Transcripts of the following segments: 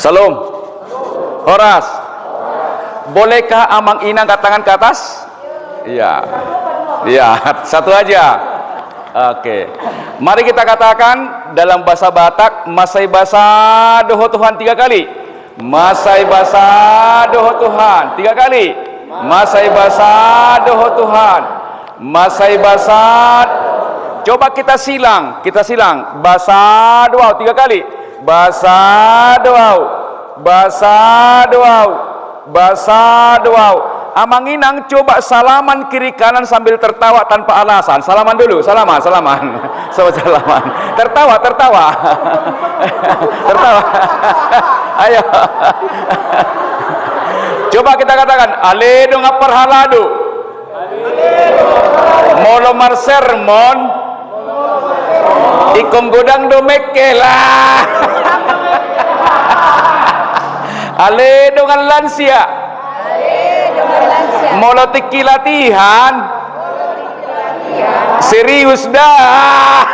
Salam. Horas. Bolehkah Amang Inang angkat tangan ke atas? Iya. Iya, satu aja. Oke. Mari kita katakan dalam bahasa Batak, Masai basa doho Tuhan 3 kali. Masai basa doho Tuhan 3 kali. Masai basa doho Tuhan. Masai basa. Coba kita silang. Basa doau 3 kali. Basa doau. Basa doau. Basa doau. Amang Inang coba salaman kiri kanan sambil tertawa tanpa alasan. Salaman dulu, salaman. Sobat salaman. Tertawa. Tertawa. Ayo. Coba kita katakan, aledo ngapar halado. Molo marsermon. Ikong godang domekela. Aledo ngan lansia. Molotik latihan. Serius dah.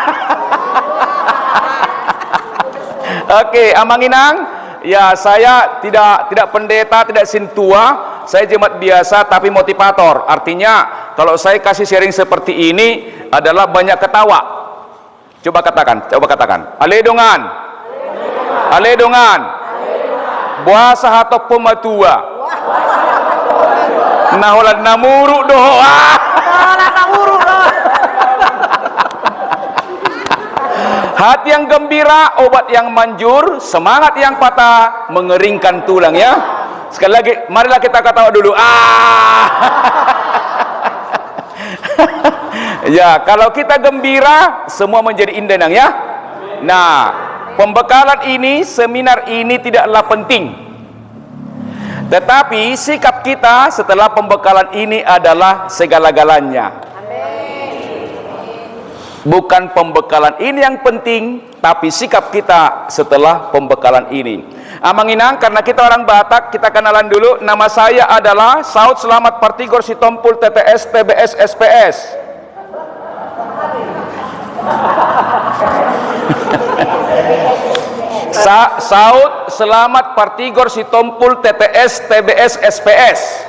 Oke, Amang Inang. Ya, saya tidak pendeta, tidak sintua. Saya jemaat biasa tapi motivator. Artinya kalau saya kasih sharing seperti ini adalah banyak ketawa. Coba katakan. Aledongan. Buasa hatop pematua. Naholan namuruk doh. Hati yang gembira, obat yang manjur, semangat yang patah, mengeringkan tulang ya. Sekali lagi, marilah kita ketawa dulu. Ya, kalau kita gembira, semua menjadi indah nang ya. Nah, pembekalan ini, seminar ini tidaklah penting. Tetapi sikap kita setelah pembekalan ini adalah segala-galanya. Bukan pembekalan ini yang penting, tapi sikap kita setelah pembekalan ini. Amang Inang, karena kita orang Batak, kita kenalan dulu. Nama saya adalah Saud Selamat Partigor Sitompul TTS TBS SPS. Saud Selamat Partigor Sitompul TTS TBS SPS.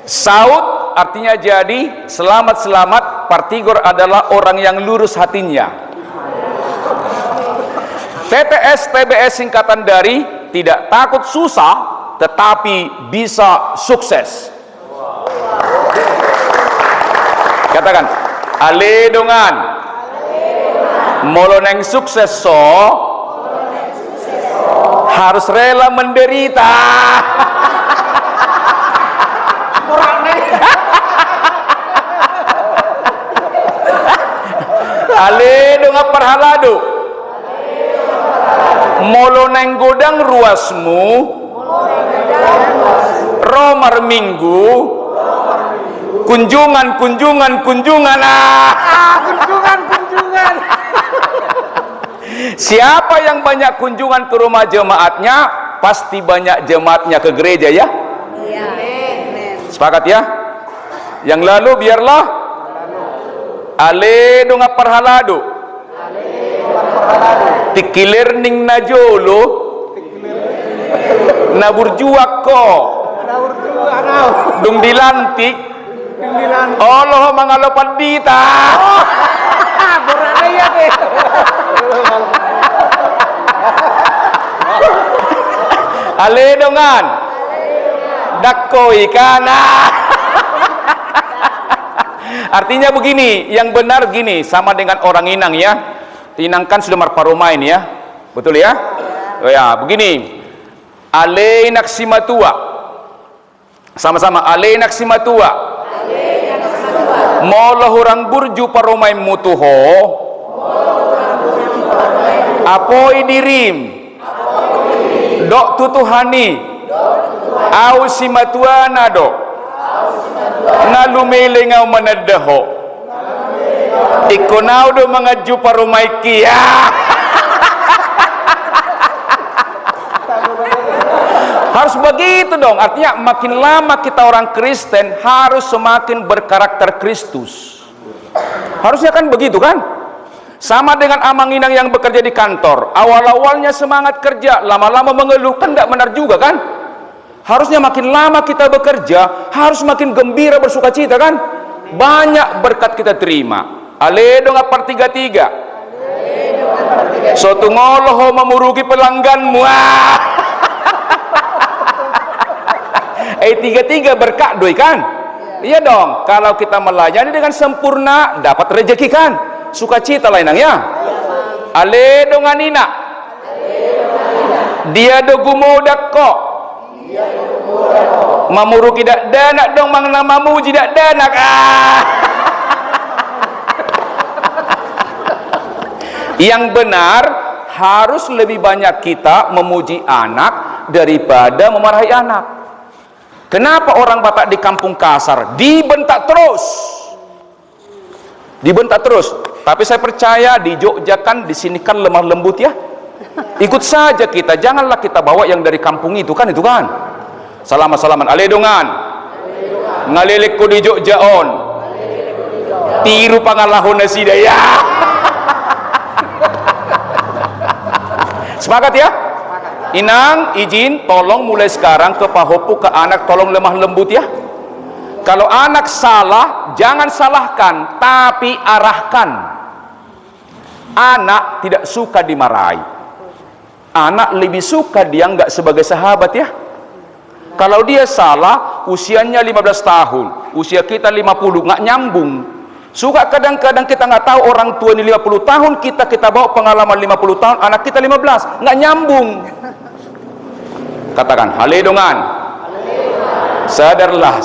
Saud artinya jadi, selamat, Partigor adalah orang yang lurus hatinya. TTS TBS singkatan dari tidak takut susah tetapi bisa sukses. Katakan, aledongan moloneng sukses harus rela menderita. Aledo ngapar halado. Molo neng godang ruasmu. Romar minggu. Kunjungan. Kunjungan. Siapa yang banyak kunjungan ke rumah jemaatnya, pasti banyak jemaatnya ke gereja ya. Sepakat ya? Yang lalu biarlah aledo ngapar halado. Tikilir ning najolo. Naburjuak ko. Dung dilantik. Allah mangalopan dita. Borane ya deh. Aledongan. Dakko ikana. Artinya begini, yang benar gini, sama dengan orang Inang ya. Inang kan sudah marparumain ya. Betul ya? Oh ya, begini. Ale naksimatua. Sama-sama ale naksimatua. Molo hurang burju parumai mutuho. Apoi dirim. Dok tutuhani. Au simatuana dok. Nalumele ngau manadaho. Ikonau do mengaju parumai kia. Harus begitu dong. Artinya makin lama kita orang Kristen harus semakin berkarakter Kristus. Harusnya kan begitu kan? Sama dengan amang inang yang bekerja di kantor. Awal-awalnya semangat kerja, lama-lama mengeluh, kan tidak benar juga kan? Harusnya makin lama kita bekerja, harus makin gembira bersuka cita kan? Banyak berkat kita terima. Aledong apar 33. Suatu ngoloh memurugi pelangganmu. 33 berkat doi kan? Iya dong. Kalau kita melayani dengan sempurna, dapat rezeki kan? Sukacita lainnya. Aledong anina. Dia do gumodak kok. Mamurugi dak danak dong mang namamu jidak danak. Yang benar harus lebih banyak kita memuji anak daripada memarahi anak. Kenapa orang Batak di kampung kasar? Dibentak terus. Dibentak terus. Tapi saya percaya di Jogja kan, di sini kan lemah lembut ya. Ikut saja kita, janganlah kita bawa yang dari kampung itu kan, Salaman aledongan. Ngalilik ko di Jogja on. Tiru pangalahon na sidaya. Sepakat ya? Inang, izin tolong mulai sekarang ke pahopu ke anak tolong lemah lembut ya. Kalau anak salah, jangan salahkan, tapi arahkan. Anak tidak suka dimarahi. Anak lebih suka dia nggak sebagai sahabat ya. Kalau dia salah, usianya 15 tahun, usia kita 50, nggak nyambung. Suka kadang-kadang kita nggak tahu orang tua ini 50 tahun, kita bawa pengalaman 50 tahun, anak kita 15, nggak nyambung. Katakan, haledongan. Sadarlah.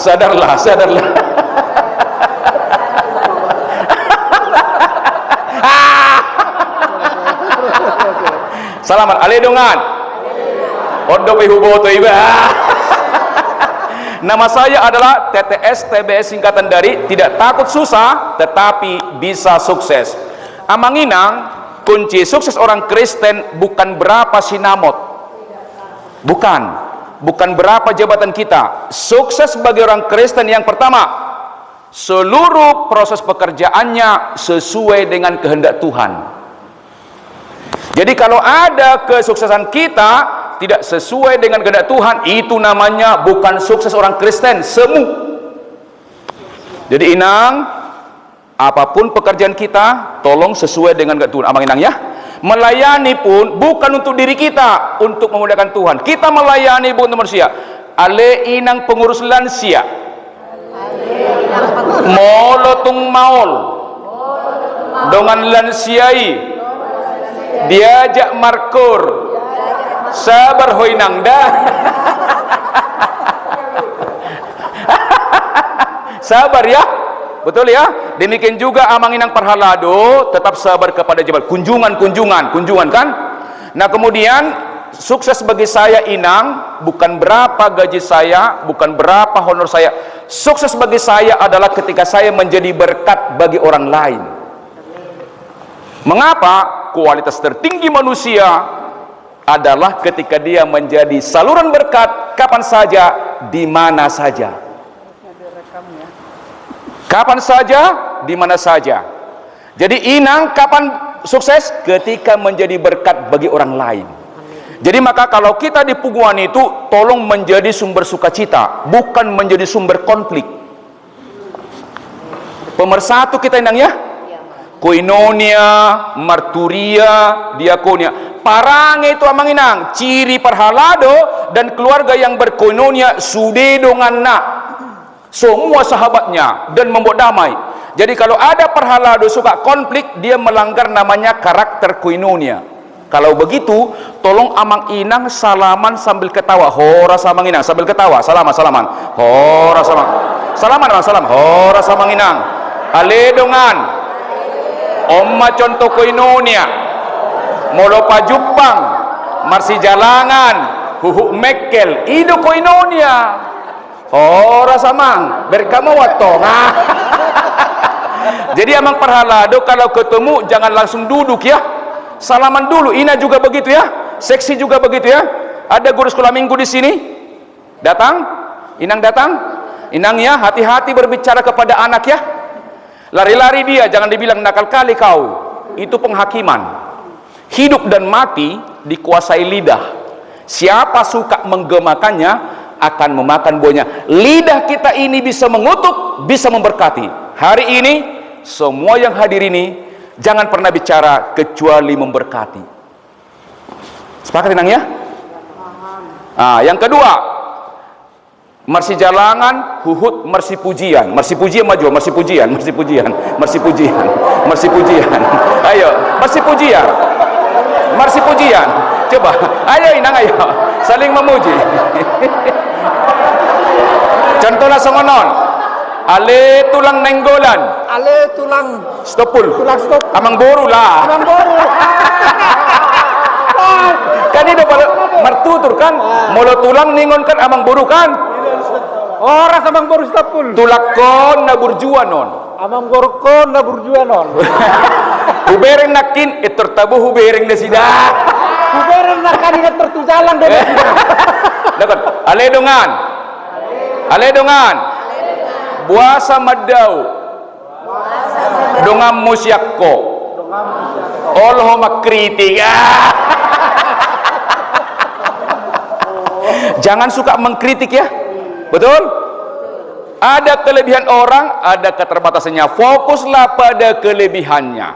Salaman, aledongan. Odo ihuboto iba. Nama saya adalah TTS TBS, singkatan dari tidak takut susah tetapi bisa sukses. Amang inang, kunci sukses orang Kristen bukan berapa sinamot, bukan berapa jabatan kita. Sukses bagi orang Kristen yang pertama, seluruh proses pekerjaannya sesuai dengan kehendak Tuhan. Jadi kalau ada kesuksesan kita tidak sesuai dengan kehendak Tuhan, itu namanya bukan sukses orang Kristen, semu. Jadi inang, apapun pekerjaan kita, tolong sesuai dengan kehendak Tuhan. Amang inang ya. Melayani pun bukan untuk diri kita, untuk memuliakan Tuhan. Kita melayani bukan untuk manusia. Ale inang pengurus lansia. Molotung maol. Dengan lansiai. Diajak markur. Sabar hoinang dah. Sabar ya. Betul ya? Demikian juga amang inang Parhalado tetap sabar kepada jabatan. Kunjungan kan? Nah, kemudian sukses bagi saya inang bukan berapa gaji saya, bukan berapa honor saya. Sukses bagi saya adalah ketika saya menjadi berkat bagi orang lain. Mengapa? Kualitas tertinggi manusia adalah ketika dia menjadi saluran berkat kapan saja, di mana saja. Kapan saja, di mana saja. Jadi inang kapan sukses? Ketika menjadi berkat bagi orang lain. Jadi maka kalau kita di Puguan itu tolong menjadi sumber sukacita, bukan menjadi sumber konflik. Pemersatu kita inang ya. Koinonia, marturia, diakonia. Parang itu amang inang, ciri Parhalado dan keluarga yang berkoinonia sude donganna. Semua sahabatnya dan membuat damai. Jadi kalau ada Parhalado suka konflik, dia melanggar namanya karakter koinonia. Kalau begitu, tolong amang inang salaman sambil ketawa. Hora samang inang sambil ketawa. Salaman. Hora samang. Salam. Hora samang inang. Aledongan. Omma contoh koinonia. Molopa Jupang. Marsi Jalangan. Huhu Mekel. Ido koinonia. Hora samang. Berkamu wato. Jadi amang Parhalado kalau ketemu jangan langsung duduk ya. Salaman dulu. Ina juga begitu ya. Seksi juga begitu ya. Ada guru sekolah minggu di sini. Datang. Inang datang. Inang ya, hati-hati berbicara kepada anak ya. Lari-lari dia, jangan dibilang nakal kali kau. itu penghakiman. Hidup dan mati dikuasai lidah. Siapa suka menggemakannya akan memakan buahnya. Lidah kita ini bisa mengutuk, bisa memberkati. Hari ini semua yang hadir ini jangan pernah bicara kecuali memberkati. Sepakat Inang ya? Yang kedua, mersi jalangan, huhut, mersi pujian. Mersi pujian maju, mersi pujian, mersi pujian, mersi pujian, mersi pujian. Ayo, mersi pujian. Mersi pujian. Coba, ayo Inang, ayo. Saling memuji. Contohnya songonon. Ale tulang nenggolan. Ale tulang Stopul. tulang stop. Amang boru lah. Amang boru. Kan itu mertutur kan. Molo tulang ningon kan amang boru kan. Ora amang boru stopul. Tulakon na burjuan non. Amang boru kon na burjuan non. Hubereng nakin tertabu hubereng na sida. Kuberin na kanina tertujalan deh. Dapat. Ale dongan. Ale dongan. Buasa madau. Dongan musyakko. Allah makritik. Jangan suka mengkritik ya. Betul? Ada kelebihan orang, ada keterbatasannya. Fokuslah pada kelebihannya.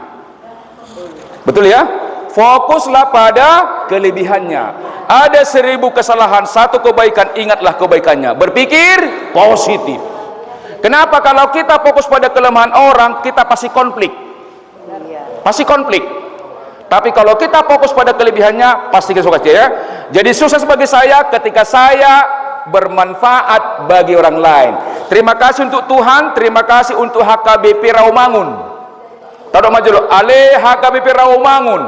Betul ya? Fokuslah pada kelebihannya. Ada 1000 kesalahan, 1 kebaikan, ingatlah kebaikannya. Berpikir positif. Kenapa? Kalau kita fokus pada kelemahan orang, kita pasti konflik. Pasti konflik. Tapi kalau kita fokus pada kelebihannya, pasti kita suka ya. Jadi sukses bagi saya ketika saya bermanfaat bagi orang lain. Terima kasih untuk Tuhan, terima kasih untuk HKBP Rawamangun. Tahu maju lo, ale HKBP Rawamangun.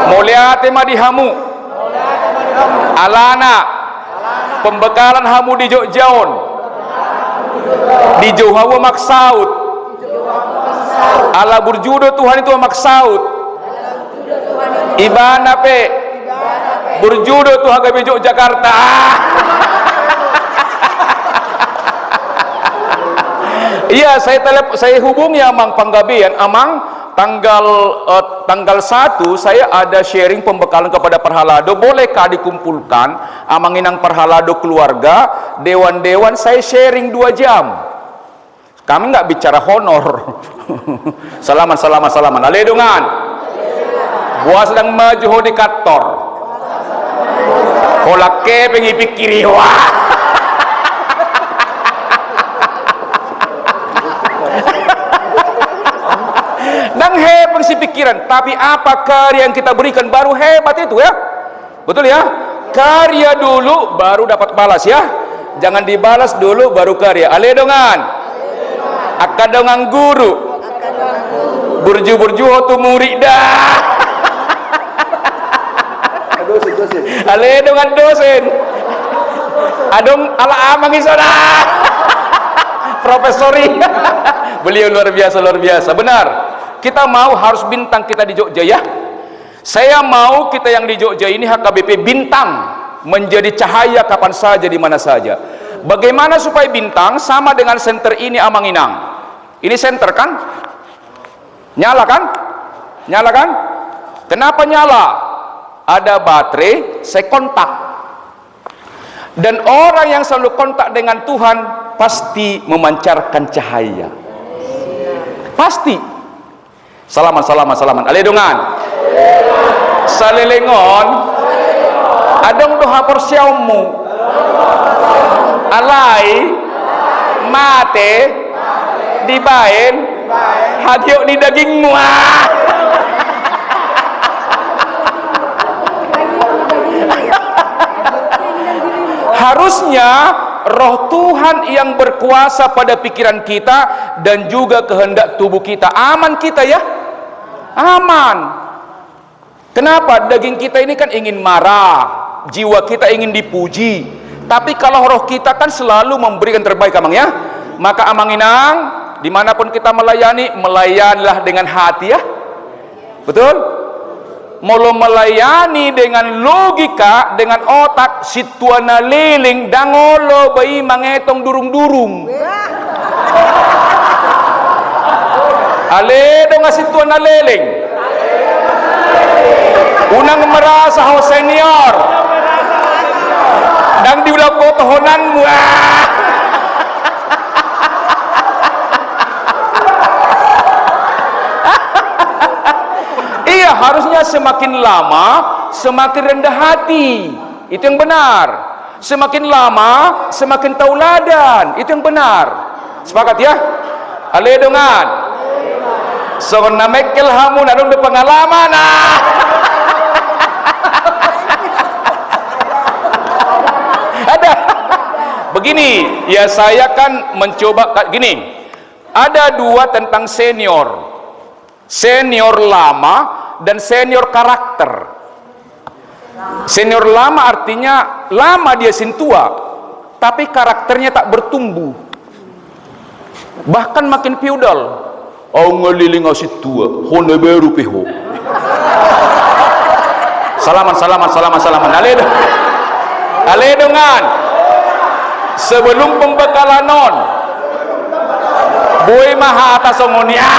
Mulyate madihamu. Alana. Pembekalan hamu di Jogjaon. Di Johawa maksaud. Ala burjudo Tuhan itu maksaud. Ibana pe. Burjudo Tuhan HKBP Yogyakarta. Iya, saya hubungi Amang Panggabean. Amang tanggal 1 saya ada sharing pembekalan kepada Perhalado. Bolehkah dikumpulkan Amang Inang Perhalado keluarga, dewan-dewan, saya sharing 2 jam. Kami nggak bicara honor. Salaman. Aledungan. Gua sedang maju di kantor. Kolake pengi pikiri wah. Dan hebat si pikiran, tapi apa karya yang kita berikan baru hebat itu ya. Betul ya? Karya dulu baru dapat balas ya. Jangan dibalas dulu baru karya. Aledongan. Akadongan guru. Burju tu murid dah. Aledongan dosen. Adong ala amang isona. Profesori. Beliau luar biasa. Benar. Kita mau harus bintang kita di Jogja ya. Saya mau kita yang di Jogja ini HKBP bintang, menjadi cahaya kapan saja di mana saja. Bagaimana supaya bintang? Sama dengan senter ini Amang Inang. Ini senter kan? Nyala kan? Nyala kan? Kenapa nyala? Ada baterai, saya kontak. Dan orang yang selalu kontak dengan Tuhan pasti memancarkan cahaya. Pasti. Salaman. Aledongan. Salelengon. Adong doha porsiamu. Alai. Mate. Dibain. Hagiok di dagingmu. Harusnya roh Tuhan yang berkuasa pada pikiran kita dan juga kehendak tubuh kita. Aman kita ya. Aman. Kenapa? Daging kita ini kan ingin marah, jiwa kita ingin dipuji. Tapi kalau roh kita kan selalu memberikan terbaik Amang ya. Maka Amang Inang, dimanapun kita melayani, melayanilah dengan hati ya. Betul? Molo melayani dengan logika, dengan otak, situana liling, dangolo bayi mangetong durung-durung. Ale dong ngasih tuan aleleng. Unang merasa ho senior. Dang diulang potohonanmu. Iya, harusnya semakin lama semakin rendah hati. Itu yang benar. Semakin lama semakin tauladan. Itu yang benar. Sepakat ya? Ale dongan. So namekel hamu nadong de pengalaman. Ada. Begini, ya saya kan mencoba gini. Ada dua tentang senior. Senior lama dan senior karakter. Senior lama artinya lama dia sintua, tapi karakternya tak bertumbuh. Bahkan makin feudal. Oh ngeliling asit tua, hone baru piho. Salaman. Ale dengan sebelum pembekalan non. Boy maha atas omonia.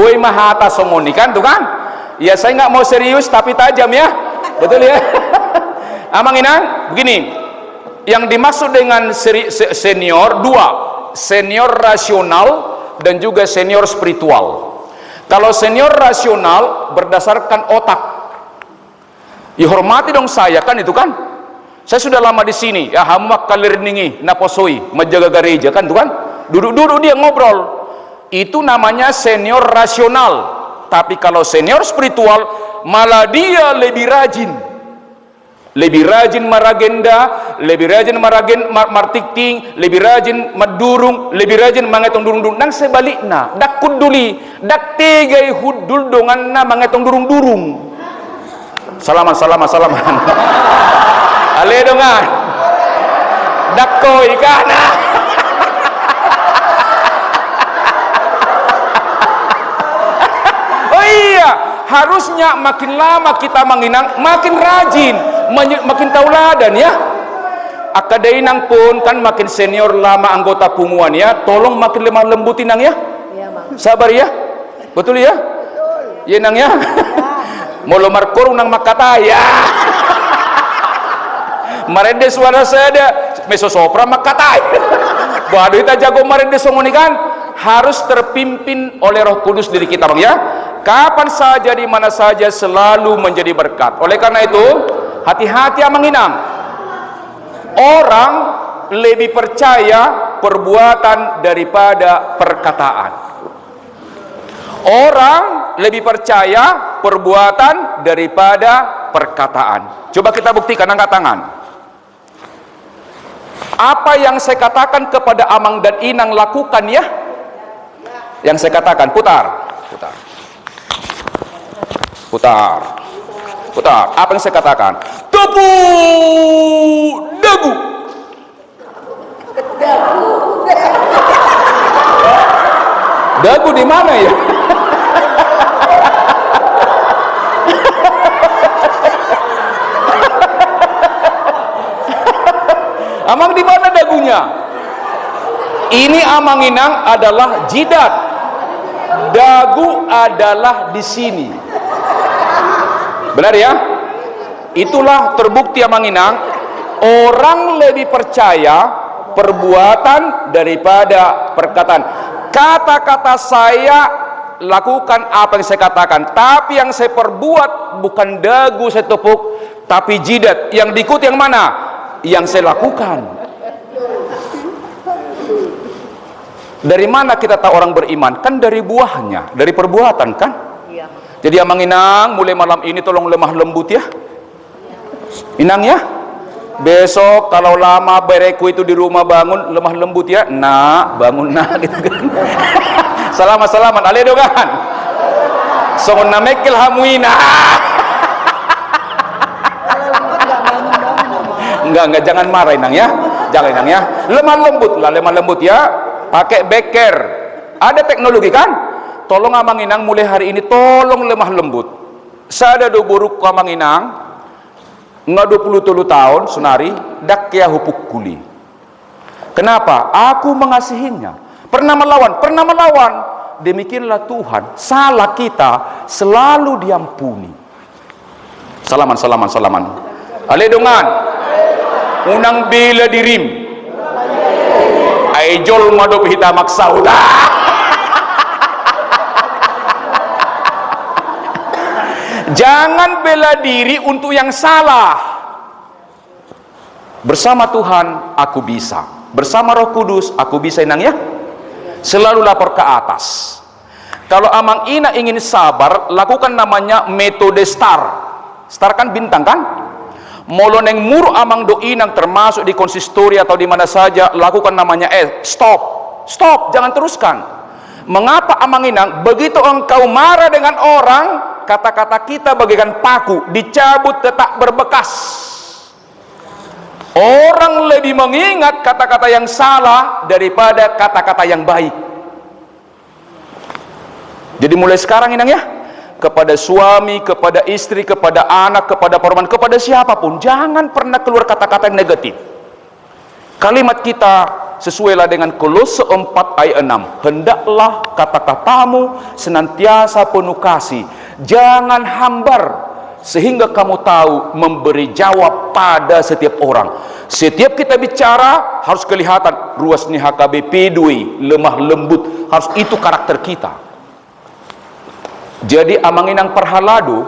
Boy maha atas omoni kan tuh kan? Ya saya nggak mau serius tapi tajam ya, betul ya? Amang Inang, begini. Yang dimaksud dengan senior dua, senior rasional dan juga senior spiritual. Kalau senior rasional berdasarkan otak, ya hormati dong saya kan itu kan. Saya sudah lama di sini, ya hamak kalirningi naposoi menjaga gereja kan tuh kan. Duduk-duduk dia ngobrol. Itu namanya senior rasional. Tapi kalau senior spiritual malah dia lebih rajin. Lebih rajin maragenda, lebih rajin martikting, lebih rajin madurung, lebih rajin mangetong durung-durung. Nang sebaliknya, dak kuduli, dak tegay hudul dongan na mangetong durung-durung. Salaman. Ale dongan. Dak koy kana. Oh iya, harusnya makin lama kita menginang, makin rajin. Makin tauladan ya. Akadainang pun kan makin senior lama anggota punguan ya, tolong makin lemah lembutin nang ya. Sabar ya, betul ya. Iya nang ya. Mau lomar korung nang makata ya. Marende suara saya meso sopra makata. Waduh kita jago marende songoni kan, harus terpimpin oleh Roh Kudus diri kita bang ya. Kapan saja di mana saja selalu menjadi berkat. Oleh karena itu hati-hati amang Inang. Orang lebih percaya perbuatan daripada perkataan. Orang lebih percaya perbuatan daripada perkataan. Coba kita buktikan, angkat tangan. Apa yang saya katakan kepada Amang dan Inang lakukan ya? Yang saya katakan, putar. Apa yang saya katakan? Tepu dagu. Dagu di mana ya? Amang di mana dagunya? Ini Amang Inang adalah jidat. Dagu adalah di sini. Benar ya? Itulah terbukti Amang Inang, orang lebih percaya perbuatan daripada perkataan. Kata-kata saya lakukan apa yang saya katakan, tapi yang saya perbuat bukan dagu saya tepuk, tapi jidat. Yang diikuti yang mana? Yang saya lakukan. Dari mana kita tahu orang beriman? Kan dari buahnya, dari perbuatan kan? Jadi Amang Inang, mulai malam ini tolong lemah lembut ya. Inang ya. Besok kalau lama bereku itu di rumah bangun lemah lembut ya. Nah, bangun nah gitu kan. Salaman ale dogan. Songon namekil hamuina. Enggak jangan marah Inang ya. Jangan Inang ya. Lemah lembut ya. Pakai beker. Ada teknologi kan? Tolong Amang Inang mulai hari ini tolong lemah lembut. Saya ada do buruk ku Amang Inang. Nga 20 tahun sunari dak ya hupuk kuli. Kenapa? Aku mengasihinya. Pernah melawan. Demikianlah Tuhan, salah kita selalu diampuni. Salaman. Aledongan. Unang bila dirim. Aijol madop hita maksauda. Jangan bela diri untuk yang salah. Bersama Tuhan aku bisa. Bersama Roh Kudus aku bisa, inang ya. Selalu lapor ke atas. Kalau amang ina ingin sabar, lakukan namanya metode STAR. STAR kan bintang kan? Moloneng muru amang doinang termasuk di konsistori atau di mana saja, lakukan namanya stop, jangan teruskan. Mengapa amang inang? Begitu engkau marah dengan orang, kata-kata kita bagaikan paku, dicabut tetap berbekas. Orang lebih mengingat kata-kata yang salah daripada kata-kata yang baik. Jadi mulai sekarang inang ya, kepada suami, kepada istri, kepada anak, kepada perempuan, kepada siapapun, jangan pernah keluar kata-kata yang negatif. Kalimat kita sesuailah dengan Kolose 4 ayat 6. Hendaklah kata-katamu senantiasa penuh kasih, jangan hambar, sehingga kamu tahu memberi jawab pada setiap orang. Setiap kita bicara harus kelihatan ruas ni HKBP dui, lemah lembut, harus itu karakter kita. Jadi amang inang perhalado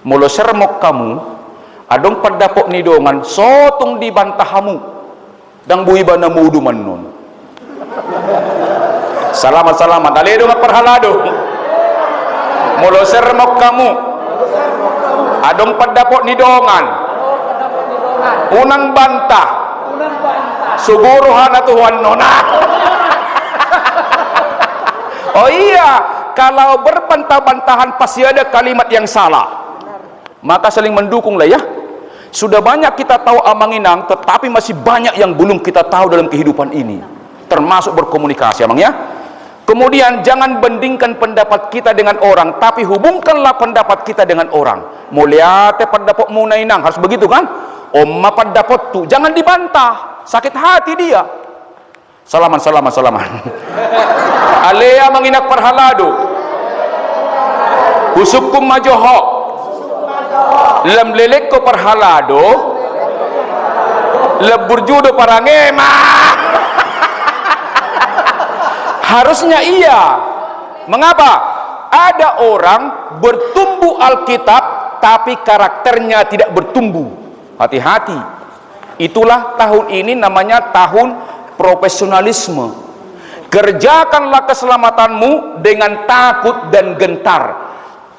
molo sermok kamu adong perdapok nidongan sotong dibantahamu dang bui bana mudu manon. Salamat aledong perhalado molo sermok kamu adong perdapok nidongan unang bantah suguruhan atuhan nona. Oh iya, kalau berbantah-bantahan pasti ada kalimat yang salah. Maka saling mendukung lah ya. Sudah banyak kita tahu amang inang, tetapi masih banyak yang belum kita tahu dalam kehidupan ini, termasuk berkomunikasi amang ya. Kemudian jangan bandingkan pendapat kita dengan orang, tapi hubungkanlah pendapat kita dengan orang. Muliate pendapat muna inang, harus begitu kan? Omma pendapat tu jangan dibantah, sakit hati dia. Salaman. Alea menginak perhalado usukum majoho lem lelek ko perhalado lebur judo parangema. Harusnya iya. Mengapa? Ada orang bertumbuh Alkitab tapi karakternya tidak bertumbuh. Hati-hati. Itulah tahun ini namanya tahun profesionalisme. Kerjakanlah keselamatanmu dengan takut dan gentar.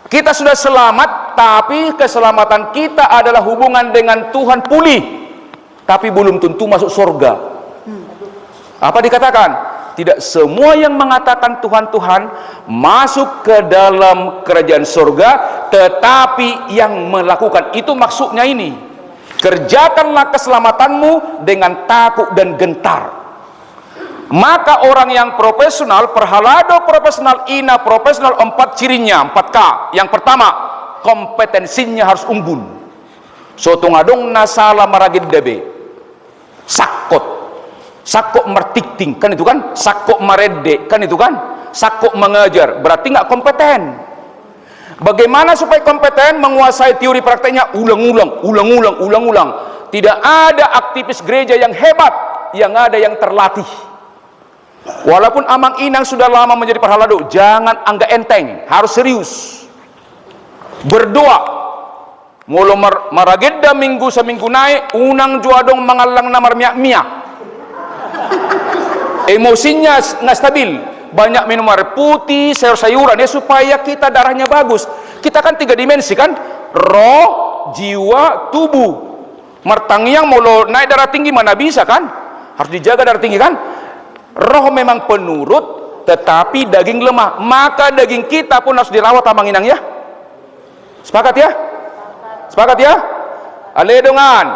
Kita sudah selamat, tapi keselamatan kita adalah hubungan dengan Tuhan pulih, tapi belum tentu masuk surga. Apa dikatakan? Tidak semua yang mengatakan Tuhan masuk ke dalam kerajaan surga, tetapi yang melakukan itu maksudnya ini. Kerjakanlah keselamatanmu dengan takut dan gentar. Maka orang yang profesional, perhalado profesional, ina profesional, 4 cirinya, 4K. Yang pertama, kompetensinya harus unggul. Sotong adong nasala maragid dabe. Sakok mertikting, kan itu kan? Sakok marede, kan itu kan? Sakok mengajar, berarti nggak kompeten. Bagaimana supaya kompeten? Menguasai teori prakteknya, ulang-ulang. Tidak ada aktivis gereja yang hebat, yang ada yang terlatih. Walaupun amang inang sudah lama menjadi perhalado, jangan anggap enteng, harus serius. Berdoa. Mulu marageda minggu seminggu naik, unang juadong mengalang namar miak-miak. Emosinya nggak stabil. Banyak minum air putih, sayur-sayuran ya supaya kita darahnya bagus. Kita kan 3 dimensi kan? Roh, jiwa, tubuh. Mertangiang mulu naik darah tinggi mana bisa kan? Harus dijaga darah tinggi kan? Roh memang penurut, tetapi daging lemah. Maka daging kita pun harus dirawat amang inang ya. Sepakat ya? Sepakat ya? Aledongan.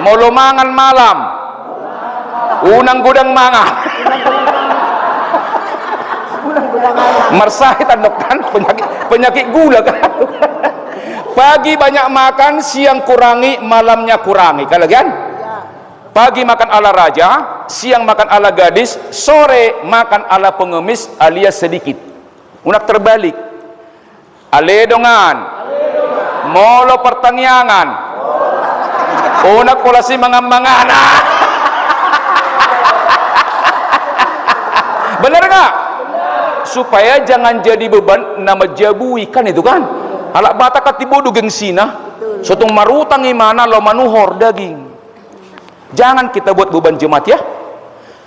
Molo mangan malam. Unang gudang manga. Mersahit andok kan penyakit gula kan. Pagi banyak makan, siang kurangi, malamnya kurangi. Kalau kan? Pagi makan ala raja, siang makan ala gadis, sore makan ala pengemis alias sedikit. Unak terbalik. Aledongan, molo pertaniangan, unak polasi mangamangana. Benar nggak? Supaya jangan jadi beban nama jabui kan itu kan. Alak bata katibodo gengsina. Sotong marutang imana lo manuhor daging. Jangan kita buat beban jemaat ya.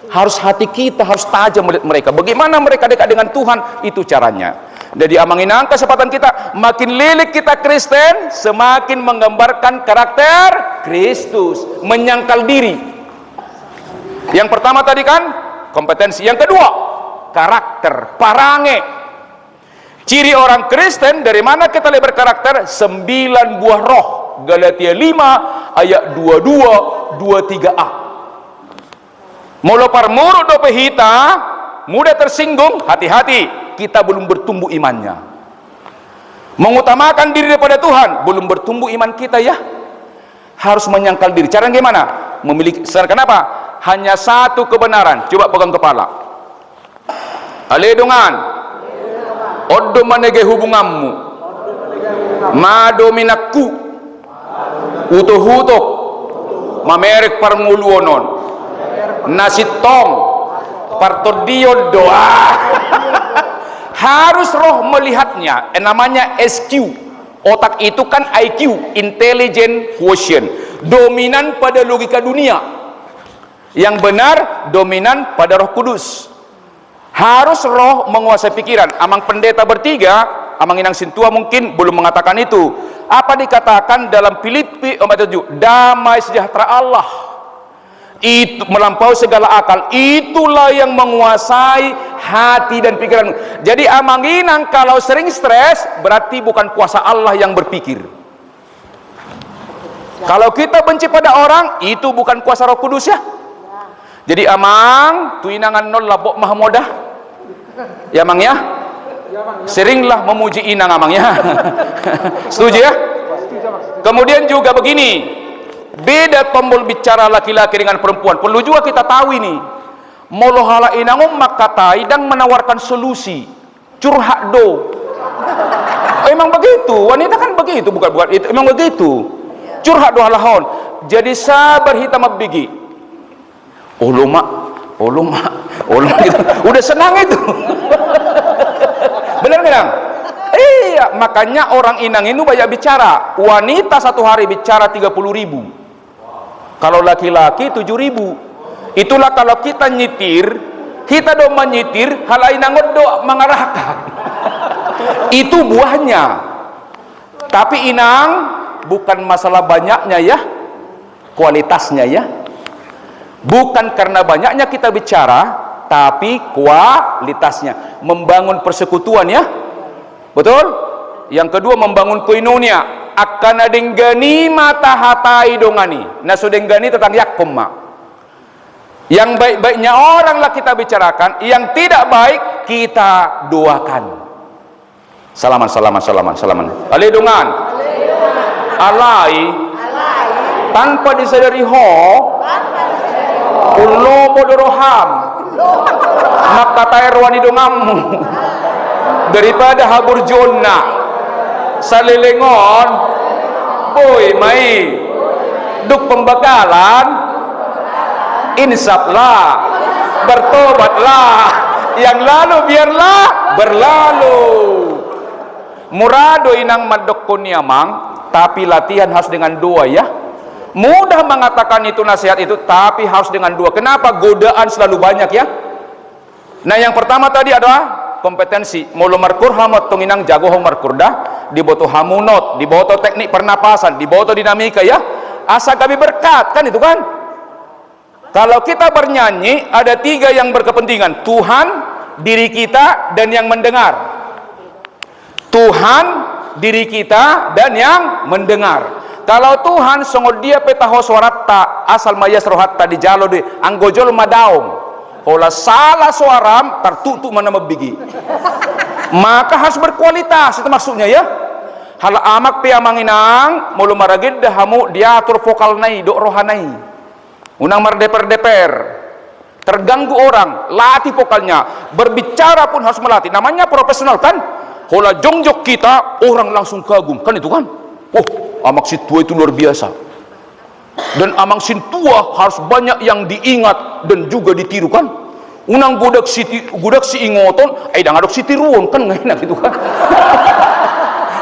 Harus hati kita harus tajam melihat mereka. Bagaimana mereka dekat dengan Tuhan, itu caranya. Jadi amangin kesempatan kita, makin lilik kita Kristen, semakin menggambarkan karakter Kristus, menyangkal diri. Yang pertama tadi kan kompetensi, yang kedua karakter, parange. Ciri orang Kristen dari mana kita lihat berkarakter? 9 buah roh. Galatia 5 ayat 22 23a. Molo parmuru dope hita, mudah tersinggung, hati-hati, kita belum bertumbuh imannya. Mengutamakan diri daripada Tuhan, belum bertumbuh iman kita ya. Harus menyangkal diri. Cara gimana? Memiliki, kenapa? Hanya satu kebenaran. Coba pegang kepala. Aledongan, odo manege hubunganmu, madominaku, utuh-utuh, mamerek parmuluonon, nasitong, partodion doa. Harus roh melihatnya. Namanya SQ. Otak itu kan IQ, intelligent quotient, dominan pada logika dunia. Yang benar dominan pada Roh Kudus. Harus roh menguasai pikiran. Amang pendeta bertiga, amang inang sintua mungkin belum mengatakan itu. Apa dikatakan dalam Filipi 4:7? Damai sejahtera Allah itu melampaui segala akal, itulah yang menguasai hati dan pikiran. Jadi amang inang kalau sering stres, berarti bukan kuasa Allah yang berpikir. Kalau kita benci pada orang, itu bukan kuasa Roh Kudus ya. Jadi amang tuinangan nol labok mahmodah ya amang ya, seringlah memuji inang amang ya. Setuju ya? Kemudian juga begini, beda tombol bicara laki-laki dengan perempuan. Perlu juga kita tahu ini. Molohala inangum makatai dan menawarkan solusi. Curhat do. Emang begitu, wanita kan begitu, bukan itu. Emang begitu. Curhat do halahon. Jadi sabar hitam abigi. Uluma gitu. Udah senang itu. Benar kan? Iya, makanya orang inang itu banyak bicara. Wanita satu hari bicara 30.000. Kalau laki-laki 7.000. Itulah kalau kita nyitir, kita do menyitir, hal inang do mengarahkan. Itu buahnya. Tapi inang bukan masalah banyaknya ya, kualitasnya ya. Bukan karena banyaknya kita bicara, tapi kualitasnya. Membangun persekutuan ya. Betul? Yang kedua membangun koinonia. Akan adenggani mata hatai dongani. Nasudenggani tentang yakumma. Yang baik-baiknya oranglah kita bicarakan, yang tidak baik kita doakan. Salaman. Alai dongan. Alai. Tanpa disadari ulo bodoroham maka tairwani dongamu daripada habur jonna salilengon boy mai duk pembekalan insaflah bertobatlah yang lalu biarlah berlalu murado inang madokon niamang tapi latihan harus dengan doa ya. Mudah mengatakan itu nasihat itu, tapi harus dengan dua. Kenapa? Godaan selalu banyak ya. Nah yang pertama tadi adalah kompetensi. Mulu markur hamot tunginang jago homarkur dah. Diboto hamunot, diboto teknik pernapasan, diboto dinamika ya. Asa kami berkat kan itu kan. Kalau kita bernyanyi ada 3 yang berkepentingan. Tuhan, diri kita, dan yang mendengar. Tuhan, diri kita, dan yang mendengar. Kalau Tuhan songod dia petaho suaratta asal mayas rohatta di jalo di anggojol madaong. Kalau salah suaram tertutup mana mebigi. Maka harus berkualitas itu maksudnya ya. Hal amak pi amanginang mulu maragid hamu diatur vokal nai do rohanai. Unang mardeper-deper, terganggu orang, latih vokalnya, berbicara pun harus melatih. Namanya profesional kan? Hola jongjok kita, orang langsung kagum, kan itu kan? Oh, amak si tua itu luar biasa. Dan amang sin tua harus banyak yang diingat dan juga ditiru kan? Unang gudak si ingoton, dangadok si tiruon kan nggak enak itu kan?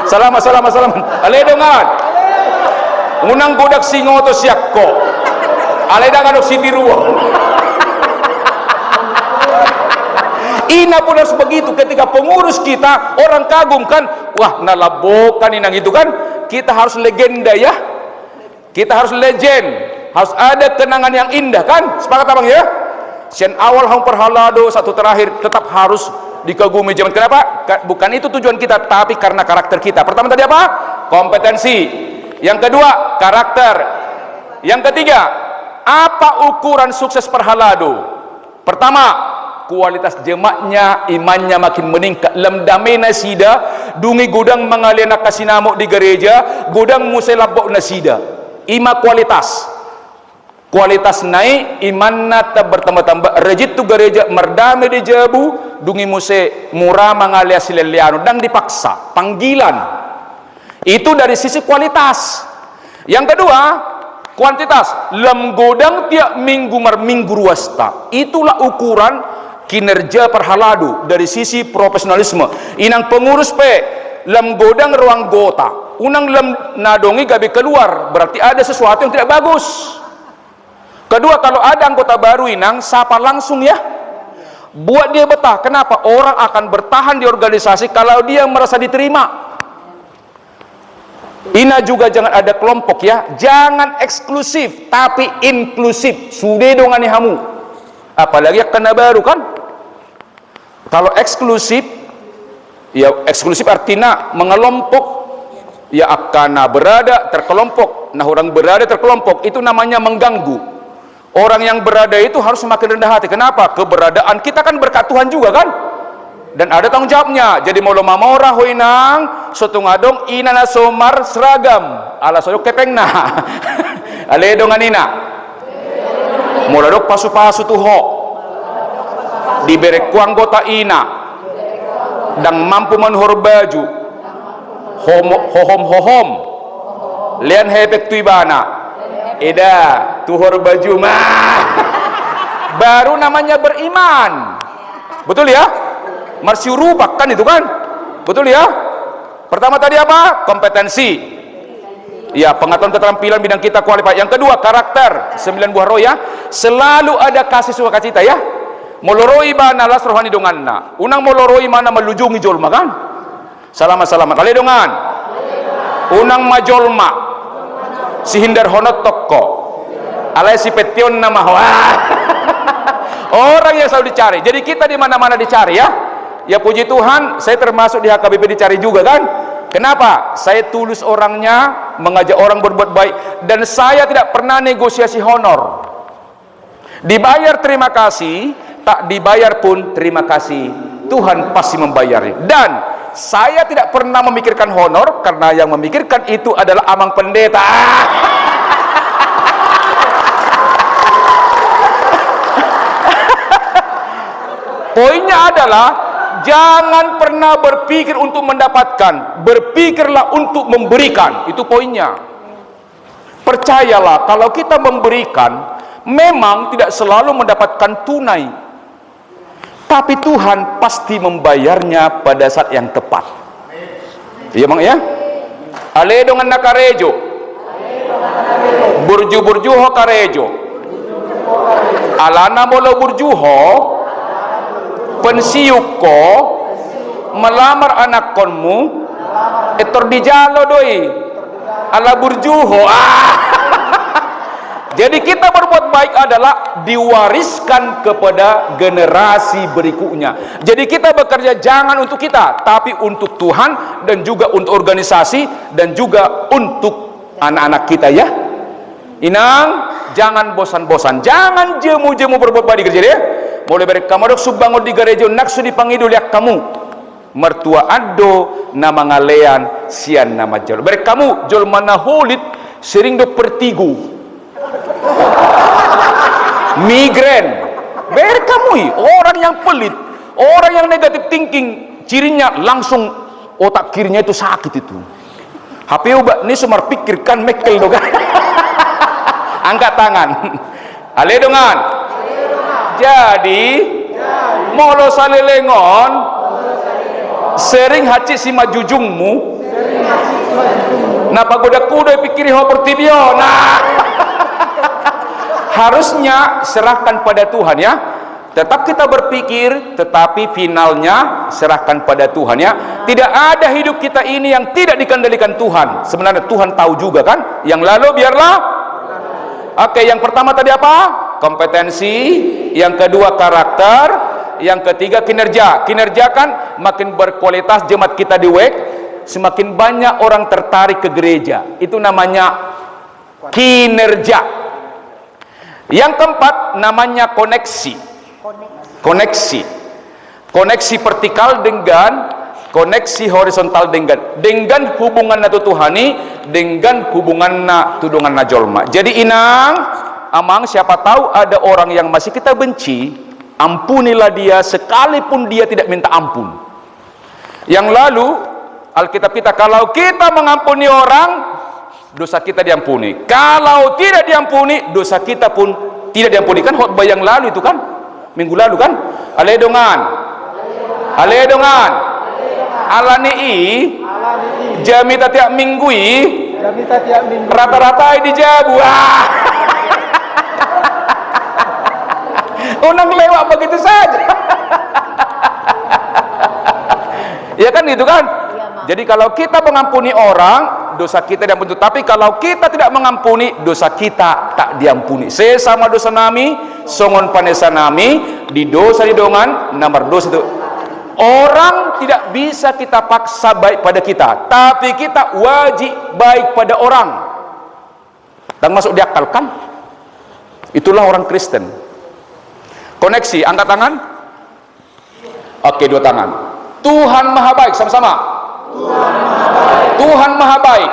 Salam. Ale dongan. Unang gudak si ngoto siakko. Ale dangadok si tiruon. Ina pun harus begitu. Ketika pengurus kita orang kagum kan, wah nalabokan inang itu kan. Kita harus legenda ya. Kita harus legend, harus ada kenangan yang indah kan? Sepakat abang ya? Sian awal hang perhalado, satu terakhir tetap harus dikagumi zaman. Kenapa? Bukan itu tujuan kita, tapi karena karakter kita. Pertama tadi apa? Kompetensi. Yang kedua, karakter. Yang ketiga, apa ukuran sukses perhalado? Pertama, kualitas jemaatnya, imannya makin meningkat. Lam damai nasida, dungi gudang mengalena kasinamuk di gereja, gudang muselabok nasida. Ima kualitas naik, iman nata bertambah-tambah. Rejit tu gereja merdame di jabu, dungi muse murah mengalia sileliano dan dipaksa panggilan. Itu dari sisi kualitas. Yang kedua, kuantitas. Lem godang tiap minggu ruasta. Itulah ukuran kinerja perhalado dari sisi profesionalisme. Inang pengurus lem godang ruang gota. Unang lem nadongi gabi keluar, berarti ada sesuatu yang tidak bagus. Kedua, kalau ada anggota baru inang, sapa langsung ya. Buat dia betah. Kenapa? Orang akan bertahan di organisasi kalau dia merasa diterima. Ina juga jangan ada kelompok ya. Jangan eksklusif, tapi inklusif. Sudah dongani hamu. Apalagi kena baru kan. Kalau eksklusif, ya eksklusif artinya mengelompok. Ya akan berada terkelompok. Nah orang berada terkelompok itu namanya mengganggu. Orang yang berada itu harus semakin rendah hati. Kenapa? Keberadaan kita kan berkat Tuhan juga kan. Dan ada tanggung jawabnya. Jadi mau mamora hoinang soto ngadong inana somar seragam ala sodok kepengna. Ale dongan ina. Muladok pasu-pasu tuho. Diberi kuang gota ina. Dan mampu menhor baju. Hohom lian hepek tuibana eda tuhor baju mah baru namanya beriman. Betul ya? Marsyurubak kan itu kan? Betul ya? Pertama tadi apa? Kompetensi. Ya, pengetahuan keterampilan bidang kita kualifikasi. Yang kedua, karakter. 9 buah roh ya. Selalu ada kasih sukacita ya. Moloroi bana las rohani donganna. Unang moloroi mana melujungi jolma kan? Salamat kali dongan. Unang majolma si hindar honot toko alai si petion nama orang yang selalu dicari. Jadi kita di mana-mana dicari ya. Ya puji Tuhan, saya termasuk di HKBP dicari juga kan. Kenapa? Saya tulus orangnya, mengajak orang berbuat baik, dan saya tidak pernah negosiasi honor. Dibayar terima kasih, tak dibayar pun terima kasih. Tuhan pasti membayar. Dan saya tidak pernah memikirkan honor, karena yang memikirkan itu adalah amang pendeta. Poinnya adalah jangan pernah berpikir untuk mendapatkan, berpikirlah untuk memberikan. Itu poinnya. Percayalah, kalau kita memberikan memang tidak selalu mendapatkan tunai, tapi Tuhan pasti membayarnya pada saat yang tepat. Iya bang ya. Ale dengan nakarejo, burju-burjuho karejo, alana molo burjuho, pensiuko, melamar anak konmu, etor dijalo doi, ala burjuho. Jadi kita berbuat baik adalah diwariskan kepada generasi berikutnya. Jadi kita bekerja jangan untuk kita, tapi untuk Tuhan, dan juga untuk organisasi, dan juga untuk anak-anak kita ya. Inang, jangan bosan-bosan, jangan jemu-jemu berbuat baik di gereja ya. Mulai dari kamu dok subbangun di gereja naksu dipangidul yak kamu. Mertua ado nama ngalean sian nama jol. Beri kamu jol mana holit sering dok pertigu. Migrain. Berkamui orang yang pelit, orang yang negatif thinking, cirinya langsung otak kirinya itu sakit itu. HP ubah ini semar pikirkan mekel dogan. Angkat tangan. Ale dongan. Jadi molo salelengon sering haci si majujungmu. Napa kuda pikiri seperti dia. Nah, harusnya serahkan pada Tuhan ya. Tetap kita berpikir, tetapi finalnya serahkan pada Tuhan ya. Tidak ada hidup kita ini yang tidak dikendalikan Tuhan. Sebenarnya Tuhan tahu juga kan. Yang lalu biarlah. Oke, yang pertama tadi apa? Kompetensi. Yang kedua karakter. Yang ketiga kinerja. Kinerja kan makin berkualitas jemaat kita di WEK, semakin banyak orang tertarik ke gereja. Itu namanya kinerja. Yang keempat namanya koneksi. Koneksi vertikal dengan koneksi horizontal dengan hubungan na Tuhani dengan hubungan na tudungan na jolma. Jadi inang amang, siapa tahu ada orang yang masih kita benci, ampunilah dia sekalipun dia tidak minta ampun. Yang lalu Alkitab kita, kalau kita mengampuni orang, dosa kita diampuni. Kalau tidak diampuni, dosa kita pun tidak diampuni. Kan khotbah yang lalu itu kan, minggu lalu kan, aledongan alani jamita tiap minggui rata-rata di jabu. Unang lewat begitu saja. Ya kan gitu kan. Jadi kalau kita mengampuni orang, dosa kita diampuni. Tapi kalau kita tidak mengampuni, dosa kita tak diampuni. Sesama dosa nami, songon panesa nami, di dosa di dongan, nomor dosa itu. Orang tidak bisa kita paksa baik pada kita, tapi kita wajib baik pada orang. Dan masuk diakalkan. Itulah orang Kristen. Koneksi, angkat tangan. Oke, dua tangan. Tuhan Maha Baik, sama-sama. Tuhan Maha Baik.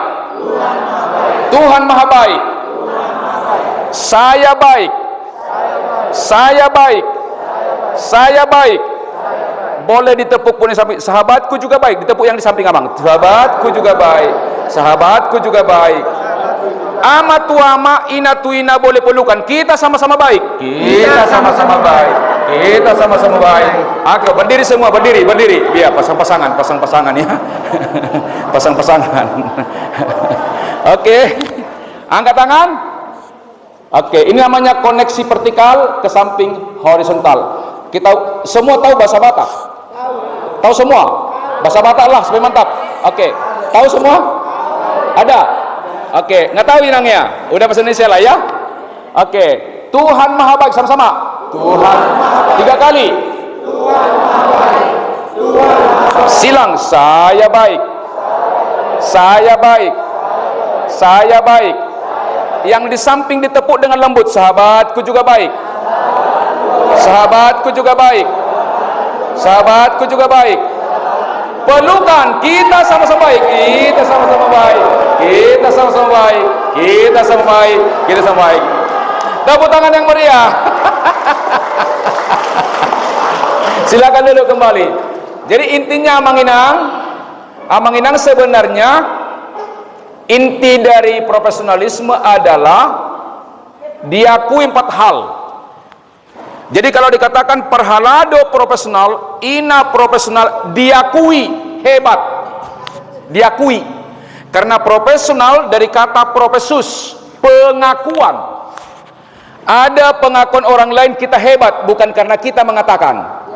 Tuhan Maha Baik. Saya baik. Saya baik. Saya baik. Boleh ditepuk pun di samping. Sahabatku juga baik. Ditepuk yang di samping abang. Sahabatku juga baik. Sahabatku juga baik. Ama tuama ina tuina boleh pelukan. Kita sama-sama baik. Kita sama-sama baik. Kita sama-sama baik. Oke, berdiri semua, berdiri. Biar pasang-pasangan ya. Pasang-pasangan. Oke. Angkat tangan. Oke, ini namanya koneksi vertikal ke samping horizontal. Kita semua tahu bahasa Batak? Tahu semua? Bahasa Batak lah, supaya mantap. Oke. Tahu semua? Ada? Oke, nggak tahu inangnya. Udah bahasa Indonesia lah ya. Oke. Tuhan Maha Baik, sama-sama. Tuhan Maha Baik. 3 kali. Tuhan Maha Baik. Tuhan Maha Baik. Silang, saya baik. Saya baik. Saya baik. Yang di samping ditepuk dengan lembut. Sahabatku juga baik. Sahabatku juga baik. Sahabatku juga baik. Pelukan, kita sama-sama baik. Kita sama-sama baik. Kita sama-sama baik. Kita sama baik. Kita sama baik. Tepuk tangan yang meriah. Silakan duduk kembali. Jadi intinya Amang Inang sebenarnya inti dari profesionalisme adalah diakui 4 hal. Jadi kalau dikatakan perhalado profesional, ina profesional, diakui hebat, diakui. Karena profesional dari kata profesus, pengakuan. Ada pengakuan orang lain kita hebat, bukan karena kita mengatakan.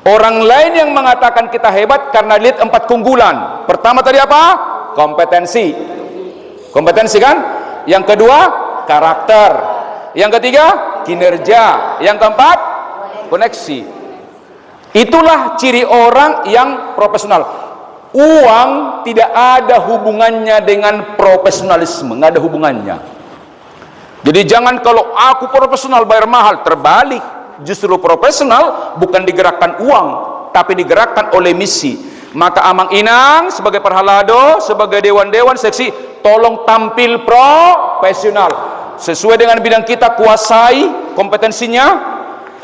Orang lain yang mengatakan kita hebat karena lihat 4 keunggulan. Pertama tadi apa? Kompetensi. Kompetensi kan? Yang kedua, karakter. Yang ketiga, kinerja. Yang keempat, koneksi. Itulah ciri orang yang profesional. Uang tidak ada hubungannya dengan profesionalisme, nggak ada hubungannya. Jadi jangan kalau aku profesional bayar mahal, terbalik. Justru profesional bukan digerakkan uang, tapi digerakkan oleh misi. Maka Amang Inang sebagai perhalado, sebagai dewan-dewan seksi, tolong tampil profesional. Sesuai dengan bidang kita, kuasai kompetensinya,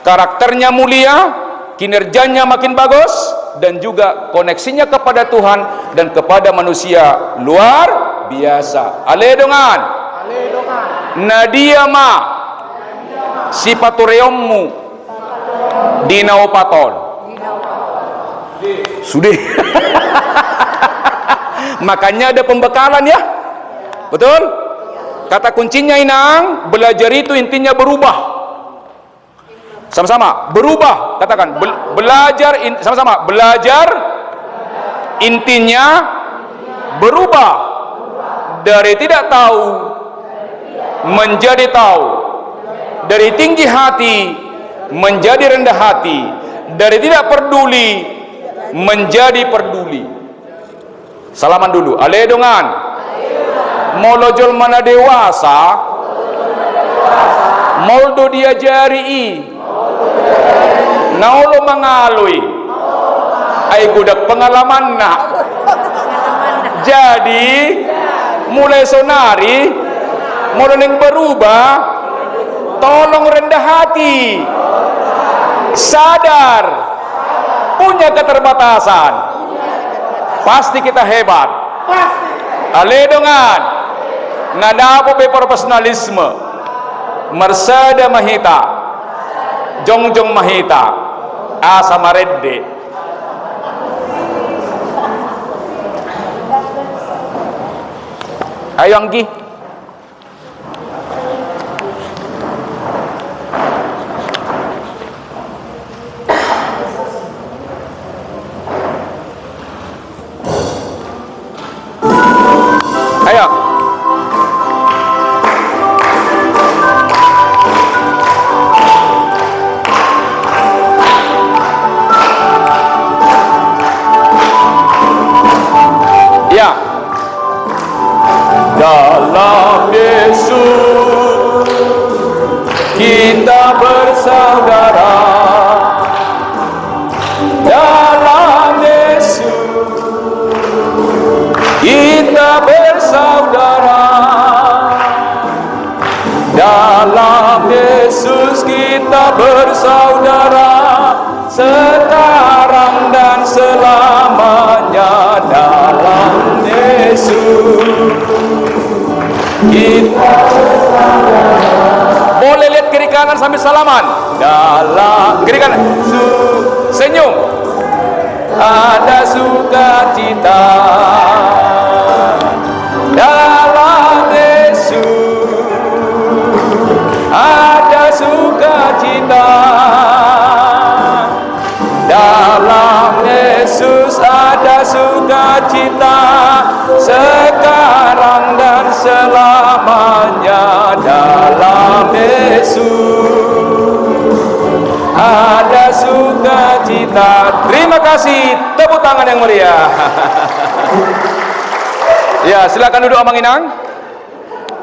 karakternya mulia, kinerjanya makin bagus, dan juga koneksinya kepada Tuhan dan kepada manusia luar biasa. Aledongan. Nadia ma sipatureommu dinaupaton. Sudah. Makanya ada pembekalan ya. Betul? Kata kuncinya Inang, belajar itu intinya berubah. Sama-sama, berubah. Katakan, belajar, sama-sama, belajar intinya berubah. Dari tidak tahu menjadi tahu, dari tinggi hati menjadi rendah hati, dari tidak peduli menjadi peduli. Salaman dulu. Aledongan. Molojol mana dewasa, moldo diajari naulo mengalui ay gudak pengalaman nak. Jadi mulai sonari mulai berubah, tolong rendah hati, sadar punya keterbatasan, pasti kita hebat. Aledongan nadapo pe profesionalisme mersada mahita jongjong mahita asa maredde. Ayo Anggi. Ayo. Ya. Dalam Yesus kita bersaudara. Dalam Yesus kita bersaudara. Dalam Yesus kita bersaudara, sekarang dan selamanya. Dalam Yesus kita bersaudara. Boleh lihat kiri kanan sambil salaman. Dalam kiri kanan senyum, ada sukacita. Dalam Yesus ada sukacita. Dalam Yesus ada sukacita, sekarang dan selamanya. Dalam Yesus ada sukacita. Terima kasih, tepuk tangan yang meriah. Ya, silakan duduk Amang Inang.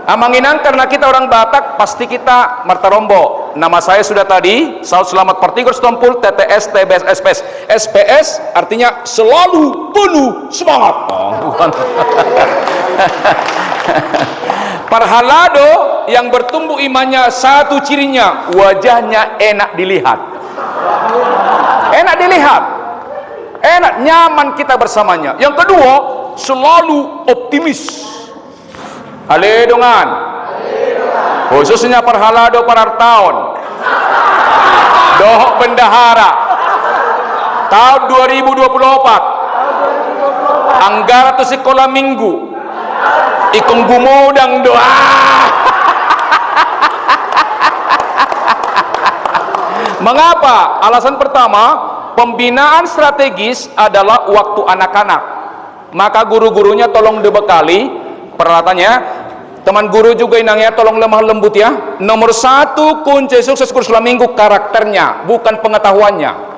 Amang Inang, karena kita orang Batak, pasti kita martarombo. Nama saya sudah tadi, Saud Selamat Partigor Stompul, TTS, TBS, SPS. SPS artinya selalu penuh semangat. Bukan. Parhalado yang bertumbuh imannya, satu cirinya, wajahnya enak dilihat. Enak dilihat. Enak, nyaman kita bersamanya. Yang kedua, selalu optimis. Aledongan. Khususnya Parhalado Parartaon, Dohok Bendahara tahun 2024, Anggara tu sekolah minggu ikung gumudang doa. Mengapa? Alasan pertama, pembinaan strategis adalah waktu anak-anak. Maka guru-gurunya tolong dibekali peralatannya. Teman guru juga Inangnya tolong lemah lembut ya. Nomor satu kunci sukses kursus minggu, karakternya, bukan pengetahuannya.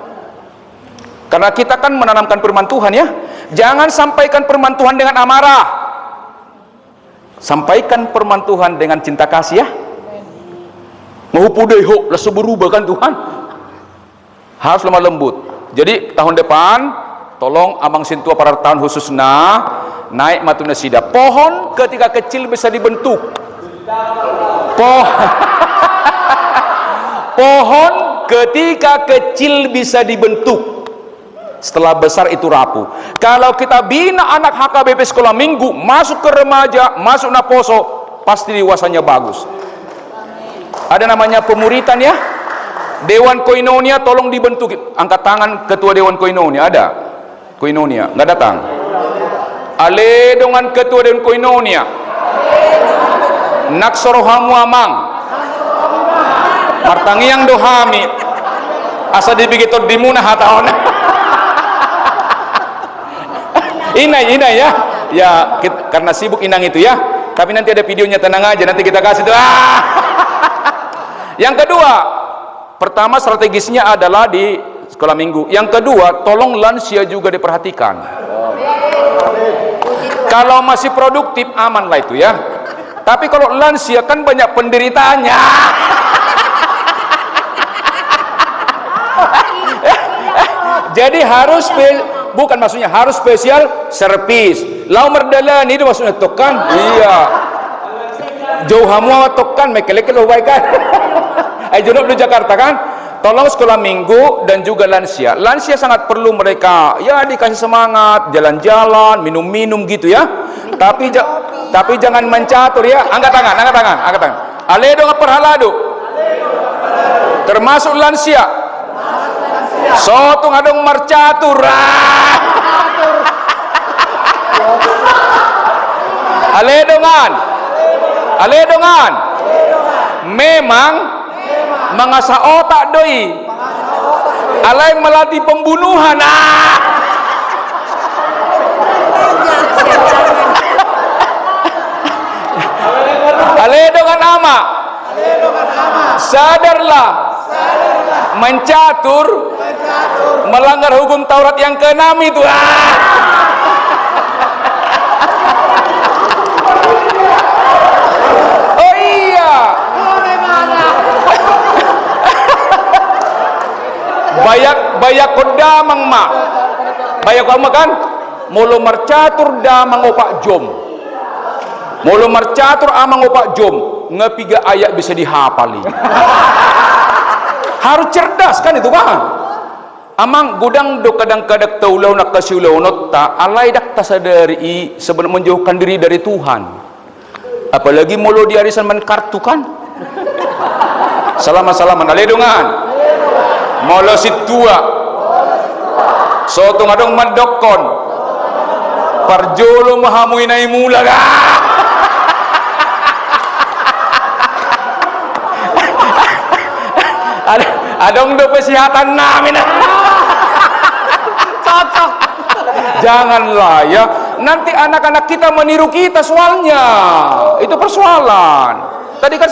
Karena kita kan menanamkan firman Tuhan ya. Jangan sampaikan firman Tuhan dengan amarah. Sampaikan firman Tuhan dengan cinta kasih ya. Mau pudeho langsung berubah kan Tuhan. Harus lemah lembut. Jadi tahun depan tolong Amang Sintua para tahun khususnya naik matuna sida. Pohon ketika kecil bisa dibentuk. pohon ketika kecil bisa dibentuk, setelah besar itu rapuh. Kalau kita bina anak HKBP sekolah minggu, masuk ke remaja, masuk naposo, pasti dewasanya bagus. Ada namanya pemuritan ya. Dewan Koinonia tolong dibentuk. Angkat tangan ketua Dewan Koinonia. Ada? Koinonia nggak datang? Ale dengan ketua Dewan Koinonia. Naksorohamu amang. Martangiang dohami. Asa dibigitor dimuna hataon. Inai ya. Ya, karena sibuk Inang itu ya. Tapi nanti ada videonya, tenang aja, nanti kita kasih tuh. Yang kedua, pertama strategisnya adalah di sekolah minggu. Yang kedua, tolong lansia juga diperhatikan. Kalau masih produktif aman lah itu ya. Tapi kalau lansia kan banyak penderitaannya. Jadi harus bukan maksudnya harus spesial servis. Lau merdalan itu maksudnya tokan. Iya. Jauh hamu tokan mekelek lo baik kan. Ayo di Jakarta kan. Tolong sekolah minggu dan juga lansia. Lansia sangat perlu mereka ya dikasih semangat, jalan-jalan, minum-minum gitu ya. Tapi jangan mencatur ya. Angkat tangan. Aledo ngaperhalado. Termasuk lansia. Sotung adong marcatur. Aledongan. Memang mengasah otak doi. Alai melatih pembunuhan. Aledongan ama. Sadarlah. Mencatur. Melanggar hukum Taurat yang ke-6 itu. Oh iya. Bayak kodamang mak. Bayak kodamang kan? Mulu mercatur damang opak jom. Mulu mercatur amang opak jom. Ngepiga ayat bisa dihafali. Harus cerdas kan itu kan? Amang gudang do kadang-kadang taulau nak kasiulau nota alai dak tasadari sebelum menjauhkan diri dari Tuhan. Apalagi mulu di arisan menkartukan. Salaman aledongan. Molo situa. Sotung adong mandokon. Parjolo mahamui nai mula. Adong do kesehatan namin. Cocok. Janganlah ya. Nanti anak-anak kita meniru kita soalnya. Itu persoalan. Tadi kan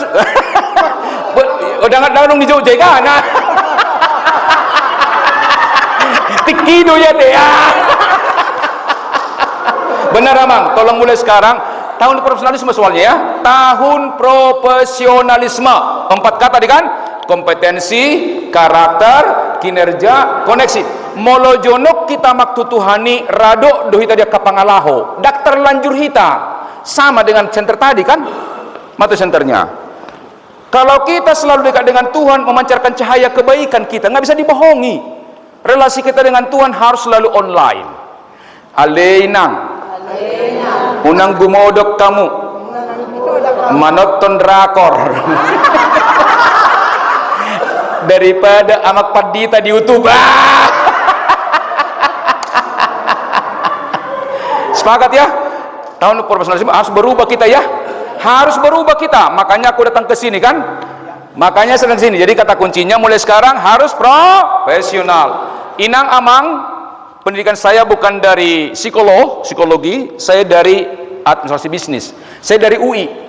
udah dong di Jogja kan. Tikido ya teh. Benar Amang, tolong mulai sekarang tahun profesionalisme soalnya ya. Tahun profesionalisme. 4 kata tadi kan? Kompetensi, karakter, kinerja, koneksi. Molojonok kita maktutuhani rado dohita dia kapangalaho. Daktar lanjur hita. Sama dengan center tadi kan? Matu centernya. Kalau kita selalu dekat dengan Tuhan, memancarkan cahaya kebaikan kita, nggak bisa dibohongi. Relasi kita dengan Tuhan harus selalu online. Aleinang. Unang gumodok kamu. Manoton drakor. Daripada amak padita di YouTube. Sepakat ya? Tahun profesionalisme harus berubah kita ya. Harus berubah kita. Makanya aku datang ke sini kan? Makanya sedang sini. Jadi kata kuncinya mulai sekarang harus profesional. Inang Amang, pendidikan saya bukan dari psikologi, saya dari administrasi bisnis. Saya dari UI.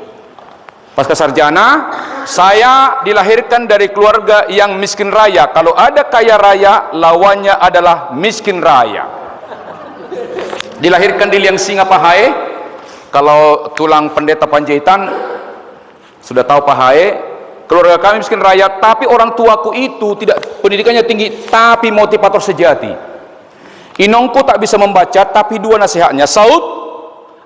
Pasca sarjana, saya dilahirkan dari keluarga yang miskin raya. Kalau ada kaya raya, lawannya adalah miskin raya. Dilahirkan di Liang Singa Pahae. Kalau tulang pendeta Panjaitan sudah tahu Pahae. Keluarga kami miskin raya, tapi orang tuaku itu tidak pendidikannya tinggi, tapi motivator sejati. Inongku tak bisa membaca, tapi 2 nasihatnya.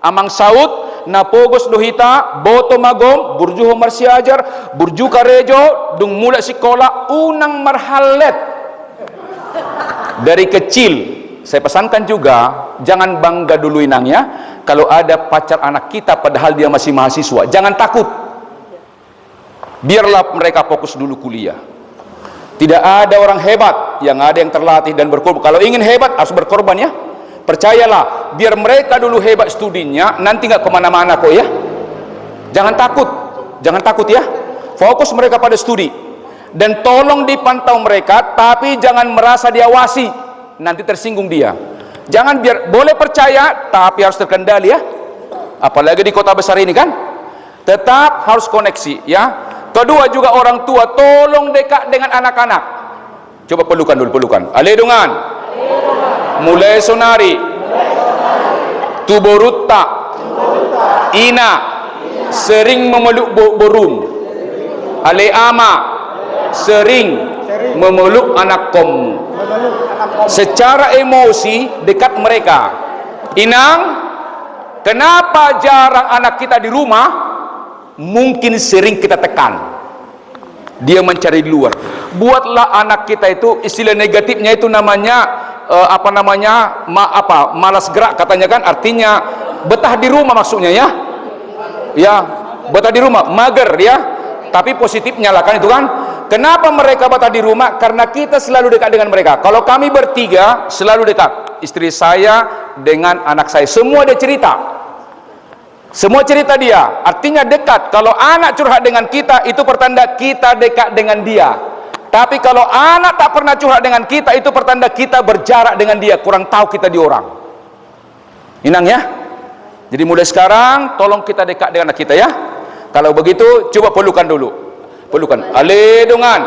Amang Saud, na pogos dohita, boto magom, burju marsiajar, burju karejo, dung mula sikola, unang marhalet. Dari kecil, saya pesankan juga, jangan bangga dulu inangnya, kalau ada pacar anak kita padahal dia masih mahasiswa. Jangan takut. Biarlah mereka fokus dulu kuliah. Tidak ada orang hebat, yang ada yang terlatih dan berkorban. Kalau ingin hebat harus berkorban ya. Percayalah, biar mereka dulu hebat studinya, nanti nggak kemana-mana kok ya. Jangan takut ya. Fokus mereka pada studi. Dan tolong dipantau mereka, tapi jangan merasa diawasi. Nanti tersinggung dia. Jangan boleh percaya, tapi harus terkendali ya. Apalagi di kota besar ini kan. Tetap harus koneksi ya. Kedua juga orang tua, tolong dekat dengan anak-anak. Coba pelukan dulu, pelukan. Aledungan. Mulai sonari. Tuborutta. Ina. Sering memeluk borun. Ale ama. Sering memeluk anak kamu. Secara emosi dekat mereka. Inang, kenapa jarang anak kita di rumah? Mungkin sering kita tekan, dia mencari di luar. Buatlah anak kita itu, istilah negatifnya itu namanya malas gerak katanya kan, artinya betah di rumah maksudnya ya. Ya, betah di rumah, mager ya. Tapi positifnya lah kan itu kan. Kenapa mereka betah di rumah? Karena kita selalu dekat dengan mereka. Kalau kami bertiga selalu dekat, istri saya dengan anak saya, semua dia cerita. Semua cerita dia, artinya dekat. Kalau anak curhat dengan kita, itu pertanda kita dekat dengan dia. Tapi kalau anak tak pernah curhat dengan kita, itu pertanda kita berjarak dengan dia, kurang tahu kita di orang. Inang ya. Jadi mulai sekarang, tolong kita dekat dengan anak kita ya. Kalau begitu, coba pelukan dulu. Pelukan. Aledungan.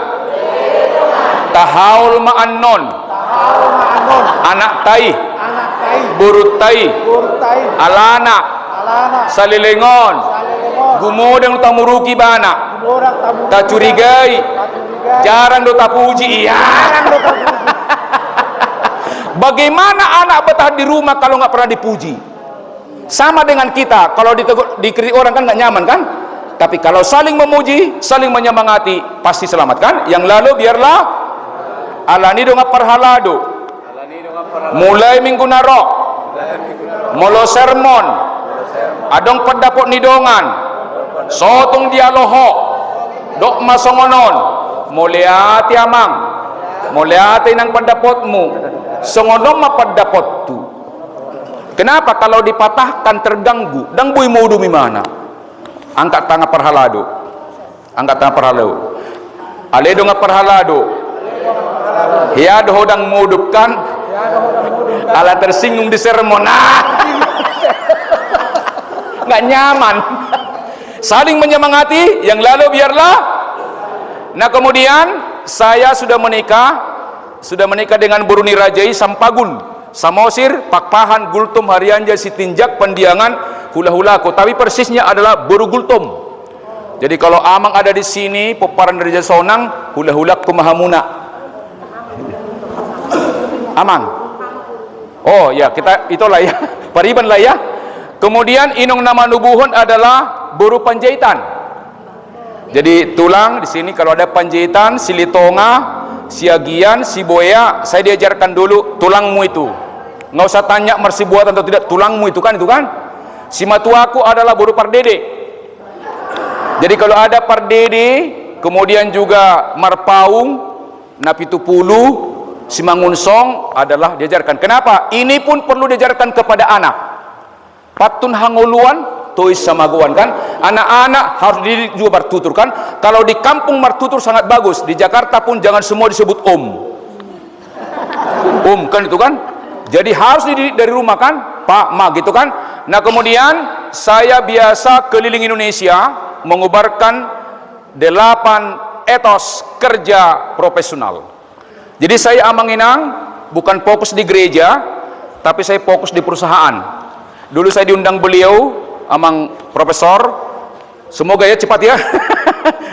Tahaul ma'annon. Anak tai. Burut tai. Alana. Salilengon. Gumodang tamuruki bana. Tak curigai. Jarang do tapuji. Iya. Bagaimana anak betah di rumah kalau nggak pernah dipuji? Sama dengan kita, kalau dikritik orang kan nggak nyaman kan? Tapi kalau saling memuji, saling menyemangati, pasti selamat kan? Yang lalu biarlah alani do ngaparhalado. Mulai minggu narok. Molo sermon. Adong pendapot nidongan. Sotong dialoho. Dok masongonon. Muliati amang. Muliati nang pendapotmu. Songonom mapendapot tu. Kenapa? Kalau dipatahkan terganggu. Dang bui mudu mimana. Angkat tangan perhalado. Angkat tangan perhalado. Aledo ngaparhalado. Hiado hodang mudupkan. Ala tersinggung di sermon. Nggak nyaman. Saling menyemangati. Yang lalu biarlah. Nah kemudian saya sudah menikah dengan Buruni Rajai Sampagul, Samosir, Pakpahan, Gultum, Harianja, Sitinjak, Pendiangan, Hula-Hulako. Tapi persisnya adalah Boru Gultum. Jadi kalau amang ada di sini, peparan dari Sonang, Hula-Hulak Kumahamuna. Amang. Oh ya, kita itulah ya. Pariban lah ya. Kemudian inung nama nubuhun adalah Boru Panjaitan. Jadi tulang di sini kalau ada panjaitan, silitonga, siagian, siboya, saya diajarkan dulu tulangmu itu. Nggak usah tanya mersi buatan atau tidak, tulangmu itu kan. Si matuaku adalah Boru Pardede. Jadi kalau ada Pardede, kemudian juga Marpaung, Napitupulu, Simangunsong adalah diajarkan. Kenapa? Ini pun perlu diajarkan kepada anak. Patun hangoluan, tois samaguan kan. Anak-anak harus dididik juga martutur kan. Kalau di kampung martutur sangat bagus. Di Jakarta pun jangan semua disebut om. Om kan itu kan. Jadi harus dididik dari rumah kan. Pak, ma gitu kan. Nah kemudian saya biasa keliling Indonesia mengubarkan 8 etos kerja profesional. Jadi saya Amanginang bukan fokus di gereja, tapi saya fokus di perusahaan. Dulu saya diundang beliau, Amang Profesor, semoga ya cepat ya,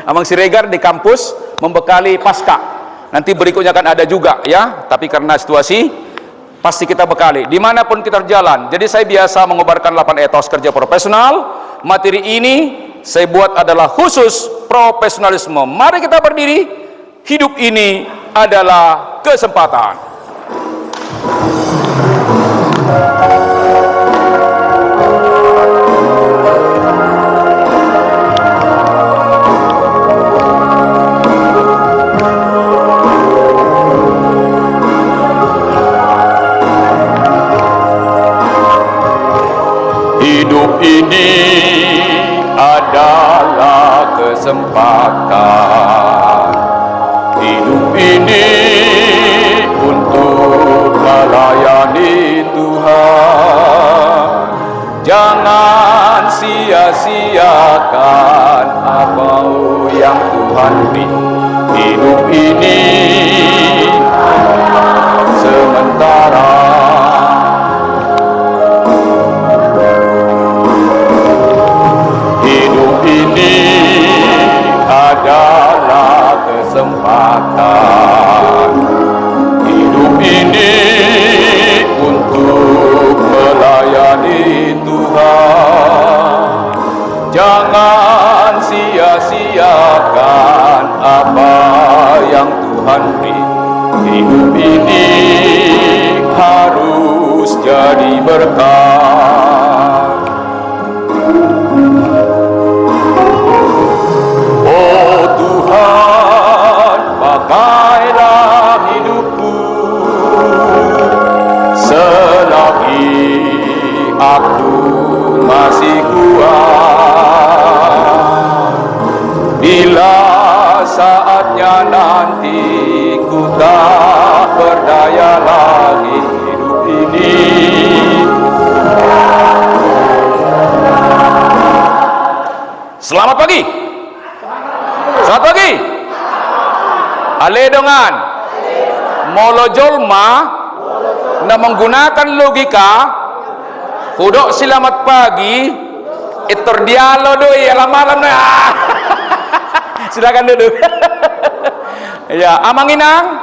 Amang Siregar di kampus membekali pasca. Nanti berikutnya akan ada juga ya, tapi karena situasi pasti kita bekali dimanapun kita berjalan. Jadi saya biasa mengobarkan 8 etos kerja profesional. Materi ini saya buat adalah khusus profesionalisme. Mari kita berdiri. Hidup ini adalah kesempatan. Hidup ini adalah kesempatan. Hidup ini untuk melayani Tuhan. Jangan sia-siakan apa yang Tuhan beri. Hidup ini sementara. Ini adalah kesempatan. Hidup ini untuk melayani Tuhan. Jangan sia-siakan apa yang Tuhan beri. Hidup ini harus jadi berkat. Pakailah hidupku selagi aku masih kuat. Bila saatnya nanti ku tak berdaya lagi, hidup ini selamat pagi. Selamat pagi. Aledongan molojolma na menggunakan logika hudok selamat pagi itordialo doi alam-alam na. Silakan duduk. Ya, Amanginang,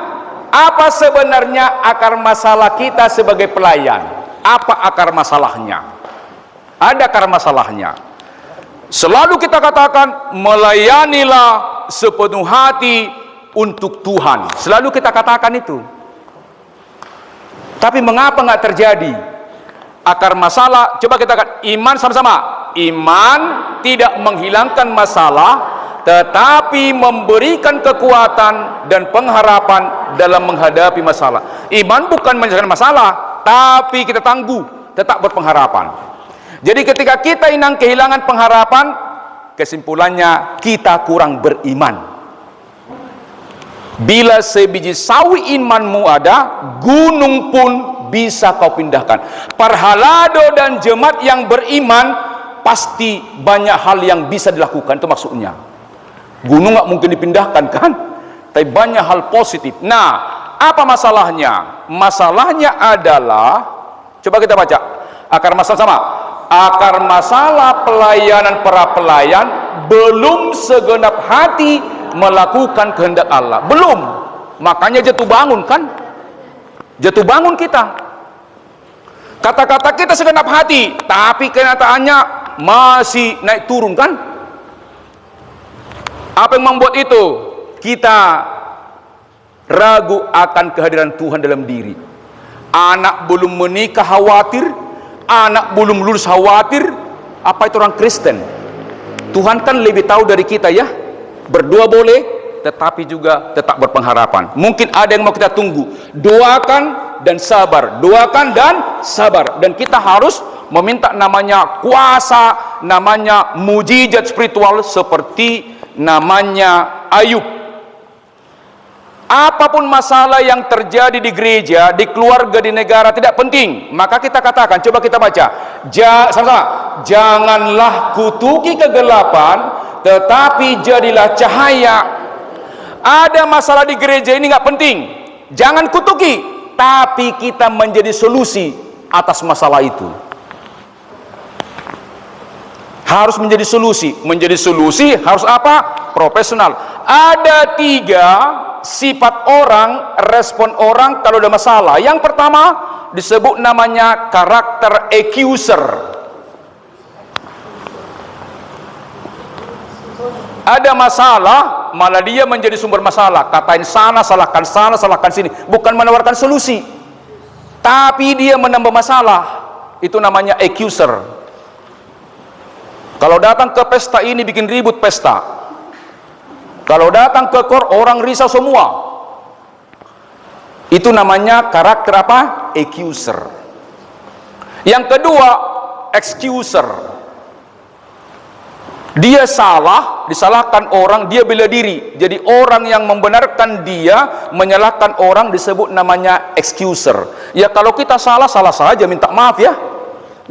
apa sebenarnya akar masalah kita sebagai pelayan? Apa akar masalahnya? Ada akar masalahnya. Selalu kita katakan melayanilah sepenuh hati untuk Tuhan. Selalu kita katakan itu. Tapi mengapa nggak terjadi? Akar masalah, coba kita katakan iman sama-sama. Iman tidak menghilangkan masalah, tetapi memberikan kekuatan dan pengharapan dalam menghadapi masalah. Iman bukan menyelesaikan masalah, tapi kita tangguh, tetap berpengharapan. Jadi ketika kita inang kehilangan pengharapan, kesimpulannya kita kurang beriman. Bila sebiji sawi imanmu ada, gunung pun bisa kau pindahkan. Parhalado dan jemaat yang beriman pasti banyak hal yang bisa dilakukan. Itu maksudnya. Gunung nggak mungkin dipindahkan kan? Tapi banyak hal positif. Nah, apa masalahnya? Masalahnya adalah, coba kita baca akar masalah sama. Akar masalah pelayanan para pelayan belum segenap hati melakukan kehendak Allah. Belum. Makanya jatuh bangun kan? Jatuh bangun kita. Kata-kata kita segenap hati, tapi kenyataannya masih naik turun kan? Apa yang membuat itu? Kita ragu akan kehadiran Tuhan dalam diri. Anak belum menikah khawatir, anak belum lulus khawatir. Apa itu orang Kristen? Tuhan kan lebih tahu dari kita ya. Berdoa boleh, tetapi juga tetap berpengharapan. Mungkin ada yang mau kita tunggu. Doakan dan sabar. Doakan dan sabar. Dan kita harus meminta namanya kuasa, namanya mujizat spiritual seperti namanya Ayub. Apapun masalah yang terjadi di gereja, di keluarga, di negara tidak penting. Maka kita katakan, coba kita baca. Sama-sama. Janganlah kutuki kegelapan, tetapi jadilah cahaya. Ada masalah di gereja ini nggak penting, jangan kutuki, tapi kita menjadi solusi atas masalah itu. Harus menjadi solusi. Menjadi solusi harus apa? Profesional. Ada 3 sifat orang, respon orang kalau ada masalah. Yang pertama disebut namanya karakter accuser. Ada masalah, malah dia menjadi sumber masalah. Katain sana, salahkan sini. Bukan menawarkan solusi, tapi dia menambah masalah. Itu namanya accuser. Kalau datang ke pesta ini bikin ribut pesta. Kalau datang ke kor orang risau semua. Itu namanya karakter apa? Accuser. Yang kedua, excuser. Dia salah, disalahkan orang, dia bela diri. Jadi orang yang membenarkan dia, menyalahkan orang disebut namanya excuser. Ya kalau kita salah, salah saja, minta maaf ya.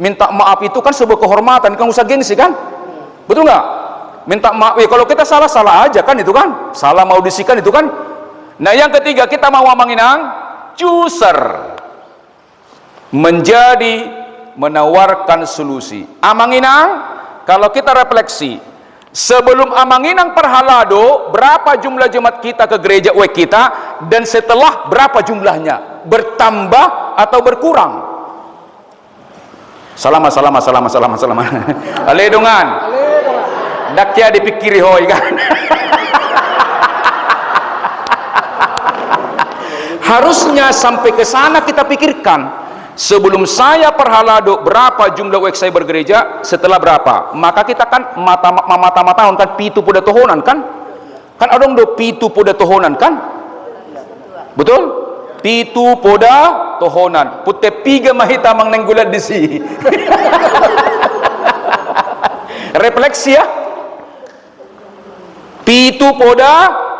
Minta maaf itu kan sebuah kehormatan, kan usah gengsi kan? Betul nggak? Minta maaf, ya kalau kita salah, salah aja kan itu kan? Salah mau disikan itu kan? Nah yang ketiga kita mau amanginang, chooser. Menjadi menawarkan solusi. Amanginang, kalau kita refleksi, sebelum amanginang perhalado, berapa jumlah jemaat kita ke gereja kita, dan setelah berapa jumlahnya? Bertambah atau berkurang? Salama. Aledongan. Dakya dipikiri hoy kan. Harusnya sampai ke sana kita pikirkan. Sebelum saya perhalado berapa jumlah wek saya bergereja, setelah berapa? Maka kita kan mata-mata kan pitu poda tohonan kan? Kan adong do pitu poda tohonan kan? Betul? Pitu poda tohonan. Pute piga mahita mang nenggulat di sini. Refleksi ya. Pitu poda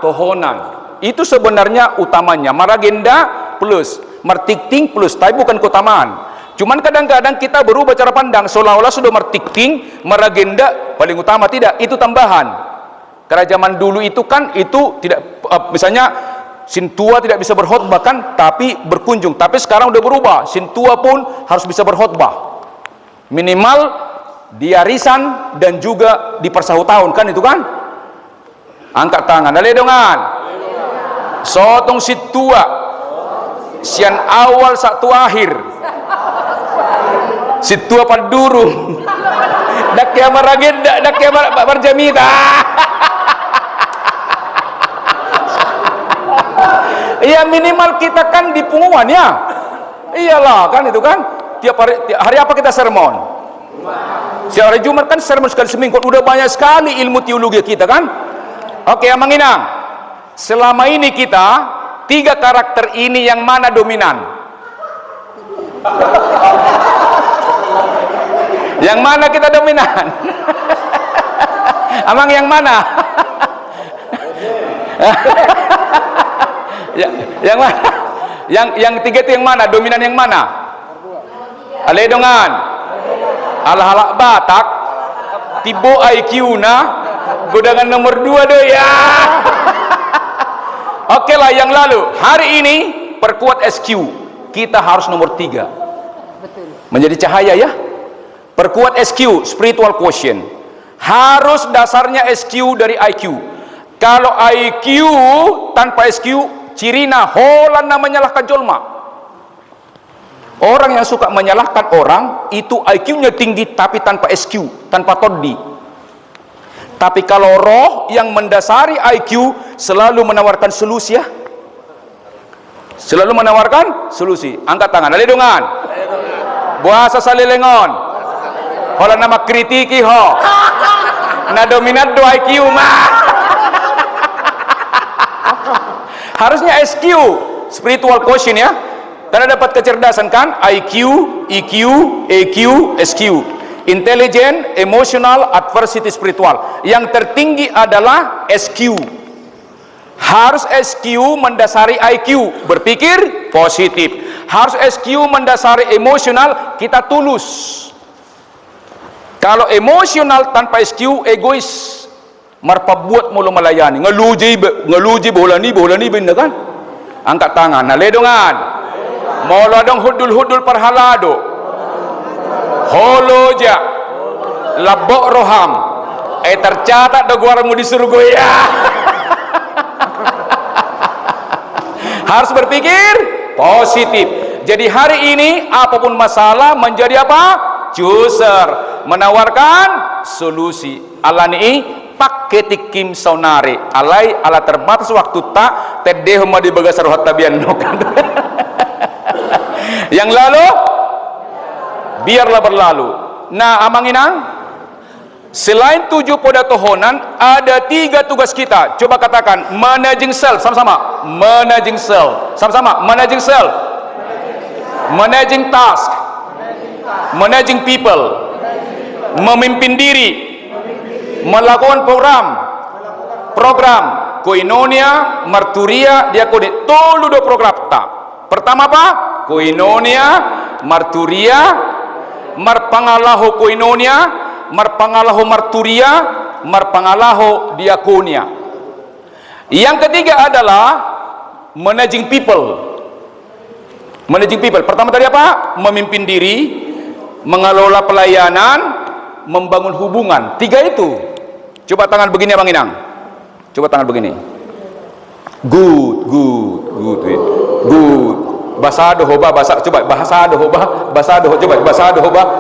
tohonan. Itu sebenarnya utamanya maragenda plus mertikting plus, tapi bukan keutamaan. Cuman kadang-kadang kita berubah cara pandang seolah-olah sudah mertikting, meragenda paling utama. Tidak, itu tambahan. Karena zaman dulu itu kan itu tidak, misalnya sintua tidak bisa berkhotbah kan, tapi berkunjung. Tapi sekarang udah berubah, sintua pun harus bisa berkhotbah. Minimal di arisan dan juga di persahut tahun kan itu kan. Angkat tangan, aledongan. Sotong situa. Sian awal satu akhir. Situa padurung. Dakya maragenda, dakya marjamita. Iya minimal kita kan di pengumuman ya. Iyalah kan itu kan. Tiap hari apa kita sermon? Setiap hari Jumat kan sermon sekali seminggu. Udah banyak sekali ilmu teologi kita kan. Oke, amanginang. Selama ini kita tiga karakter ini yang mana dominan? Yang mana kita dominan? Amang yang mana? Yang mana? Yang tiga itu yang mana? Dominan yang mana? Aledongan. Al-halak Batak. Tibo IQ na. Godangan nomor 2 do ya. Oke lah yang lalu. Hari ini perkuat SQ. Kita harus nomor 3. Menjadi cahaya ya. Perkuat SQ, spiritual quotient. Harus dasarnya SQ dari IQ. Kalau IQ tanpa SQ, cirina holan namanya lah kajolma. Orang yang suka menyalahkan orang itu IQ-nya tinggi tapi tanpa SQ, tanpa toddi. Tapi kalau roh yang mendasari IQ selalu menawarkan solusi ya. Selalu menawarkan solusi. Angkat tangan, aledongan. Buasa salilengon. Hola nama kritiki ho. Na dominat do IQ mah. Harusnya SQ, spiritual quotient ya. Karena dapat kecerdasan kan? IQ, EQ, EQ, SQ. Intelligent, emotional, adversity, spiritual. Yang tertinggi adalah SQ. Harus SQ mendasari IQ, berpikir positif. Harus SQ mendasari emosional, kita tulus. Kalau emosional tanpa SQ, egois. Marpabuat mulu melayani. Ngeluji bolani benda kan? Angkat tangan, naledongan. Molo dong hudul perhalado. Holoja labok roham tercatat do guarmu di surga ya. Harus berpikir positif. Jadi hari ini apapun masalah menjadi apa? Juser, menawarkan solusi. Alani paketik kim saunare alai ala terbatas waktu tak tedeho madi bagasar hatabian nokan. Yang lalu biarlah berlalu. Nah, amanginang, selain 7 poda tohonan, ada 3 tugas kita. Coba katakan, managing self, sama-sama. Managing self, sama-sama. Managing self, managing task, managing people, memimpin diri, melakukan program, koinonia, marturia, diakoni. Tolu do program tak. Pertama apa? Koinonia, marturia, marpangalaho koinonia, marpangalaho marturia, marpangalaho diakonia. Yang ketiga adalah managing people. Managing people. Pertama tadi apa? Memimpin diri, mengelola pelayanan, membangun hubungan. 3 itu. Coba tangan begini Bang Inang. Coba tangan begini. Good. Bahasa dohoba, coba bahasa dohoba,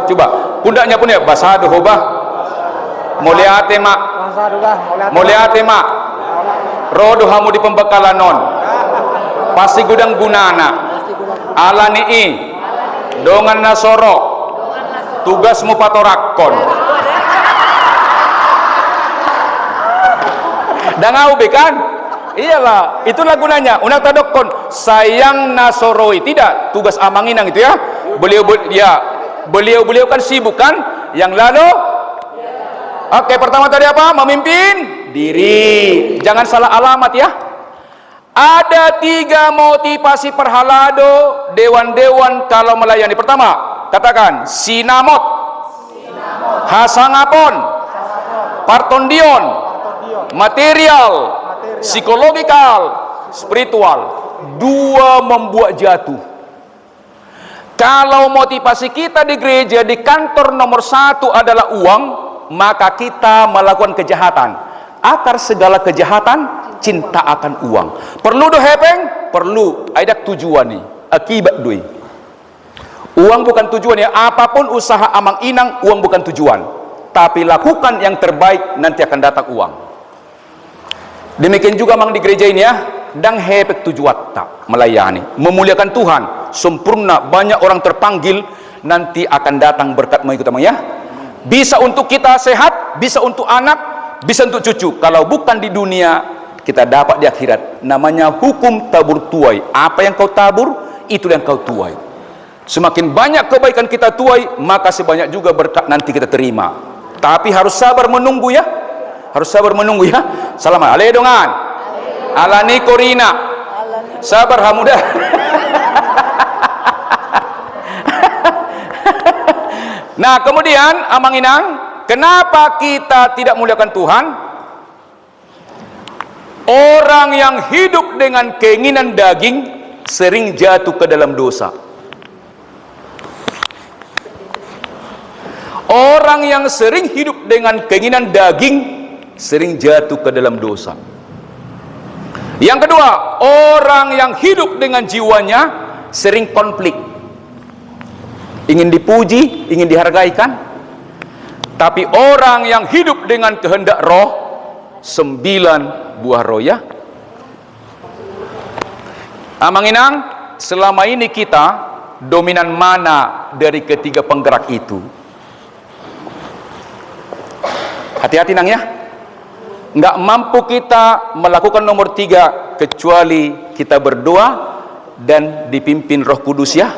coba pundaknya pun ya bahasa dohoba. Moliate mak, rodo hamu di pembekalan non, pasti gudang gunana, alani dongan nasoro, tugasmu patorakon. Dan ngau kan? Iyalah, itulah gunanya. Unak tadokon sayang nasoroi, tidak tugas amanginang itu ya. Beliau kan sibuk kan. Yang lalu, oke, pertama tadi apa? Memimpin diri. Jangan salah alamat ya. Ada 3 motivasi perhalado dewan-dewan kalau melayani. Pertama, katakan sinamot, hasangapon, partondion, material, psikologikal, spiritual. 2 membuat jatuh. Kalau motivasi kita di gereja, di kantor nomor 1 adalah uang, maka kita melakukan kejahatan. Akar segala kejahatan cinta akan uang. Perlu do hepeng? Perlu. Ada tujuan nih. Akibat doi. Uang bukan tujuan ya. Apapun usaha amang inang, uang bukan tujuan. Tapi lakukan yang terbaik, nanti akan datang uang. Demikian juga mang di gereja ini ya, dang hepek tujuan tak melayani, memuliakan Tuhan, sempurna, banyak orang terpanggil, nanti akan datang berkat mengikut amang ya. Bisa untuk kita sehat, bisa untuk anak, bisa untuk cucu. Kalau bukan di dunia, kita dapat di akhirat. Namanya hukum tabur tuai. Apa yang kau tabur, itu yang kau tuai. Semakin banyak kebaikan kita tuai, maka sebanyak juga berkat nanti kita terima. Tapi harus sabar menunggu ya. Harus sabar menunggu ya. Selamat. Ale dongan. Alani korina. Sabar hamudah. Nah, kemudian amang inang, kenapa kita tidak muliakan Tuhan? Orang yang hidup dengan keinginan daging sering jatuh ke dalam dosa. Orang yang sering hidup dengan keinginan daging sering jatuh ke dalam dosa. Yang kedua, orang yang hidup dengan jiwanya sering konflik. Ingin dipuji, ingin dihargai kan? Tapi orang yang hidup dengan kehendak roh, 9 buah roh ya. Amang inang, selama ini kita dominan mana dari ketiga penggerak itu? Hati-hati nang ya. Nggak mampu kita melakukan nomor 3 kecuali kita berdoa dan dipimpin Roh Kudus ya.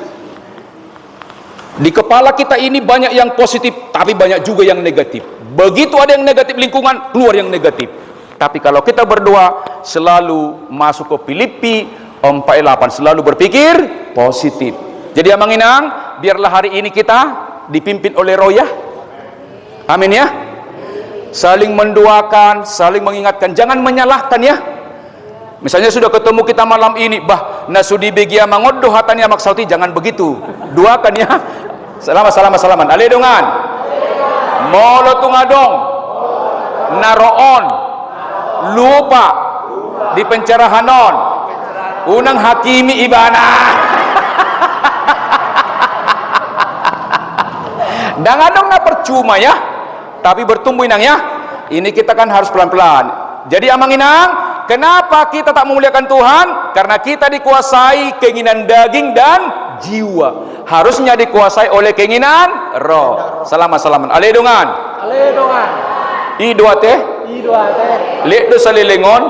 Di kepala kita ini banyak yang positif, tapi banyak juga yang negatif. Begitu ada yang negatif lingkungan, keluar yang negatif. Tapi kalau kita berdoa, selalu masuk ke Filipi 4:8, selalu berpikir positif. Jadi amang inang, biarlah hari ini kita dipimpin oleh Roh ya. Amin ya. Saling mendoakan, saling mengingatkan, jangan menyalahkan ya. Misalnya sudah ketemu kita malam ini, bah nasudi begia mangodo hatanya maksauti, jangan begitu. Doakan ya. Salaman. Ale dongan. Molo tungadong. Naroon. Lupa di pencerahanon. unang hakimi ibana. Dangan dong na percuma ya, tapi bertumbuh inang ya. Ini kita kan harus pelan-pelan. Jadi amang inang, kenapa kita tak memuliakan Tuhan? Karena kita dikuasai keinginan daging dan jiwa. Harusnya dikuasai oleh keinginan roh. Salaman. Aledongan. I dua teh. Lek do salilengon.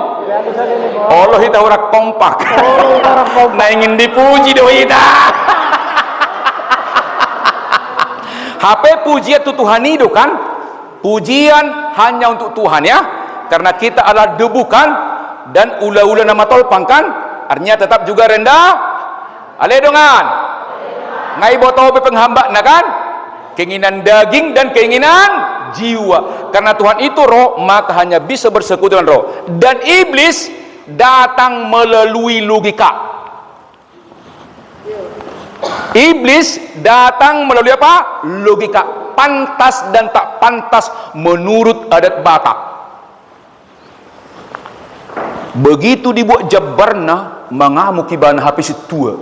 Allah kita orang kompak. Nah ingin dipuji doi dah. HP pujian itu Tuhan itu kan? Pujian hanya untuk Tuhan ya. Karena kita adalah debu kan, dan ula-ula nama tolpang kan, artinya tetap juga rendah. Aledongan. Ngai botol penghamba na kan? Keinginan daging dan keinginan jiwa. Karena Tuhan itu roh, maka hanya bisa bersekutu dengan roh. Dan iblis datang melalui logika. Iblis datang melalui apa? Logika. Pantas dan tak pantas menurut adat Batak. Begitu dibuat jabarna, mengamuk ibana habis tua.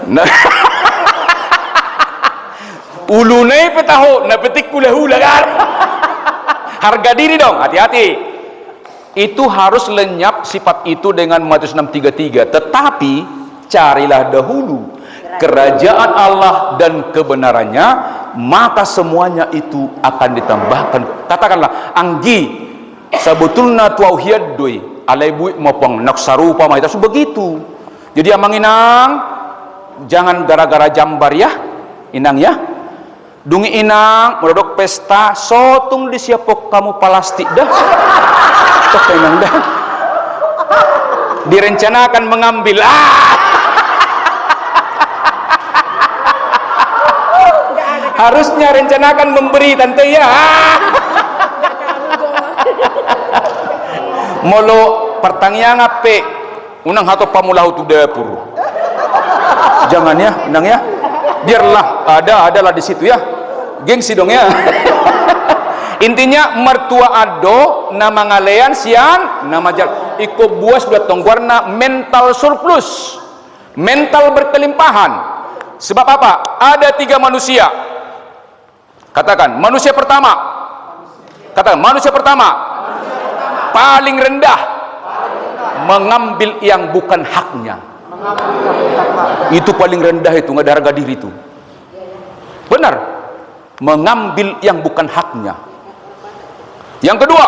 Nah, ulunai petaho, na petik hula-hula kan. Harga diri dong, hati-hati. Itu harus lenyap sifat itu dengan Matius 6:33. Tetapi carilah dahulu kerajaan Allah dan kebenarannya, maka semuanya itu akan ditambahkan. Katakanlah, anggi sebetulnya tuauhiad doi alaibu mopong nak sarupa mah itu begitu. Jadi amang inang, jangan gara-gara jambar ya, inang ya. Dungi inang merodok pesta, sotung disiapok kamu palastik dah. Tok inang dah. Direncanakan mengambil harusnya rencanakan memberi tante ya. Molo pertanyaan ngape unang hato pamulahu tu dapur. Jangan ya, inang ya. Biarlah adalah di situ ya. Gengsi dong ya. Intinya mertua ado nama ngalean sian nama jal iko buas buat tongguarna mental surplus, mental berkelimpahan. Sebab apa? Ada 3 manusia. Katakan manusia pertama. Katakan manusia pertama. Paling rendah mengambil yang bukan haknya. Itu paling rendah, itu nggak ada harga diri itu. Benar, mengambil yang bukan haknya. Yang kedua,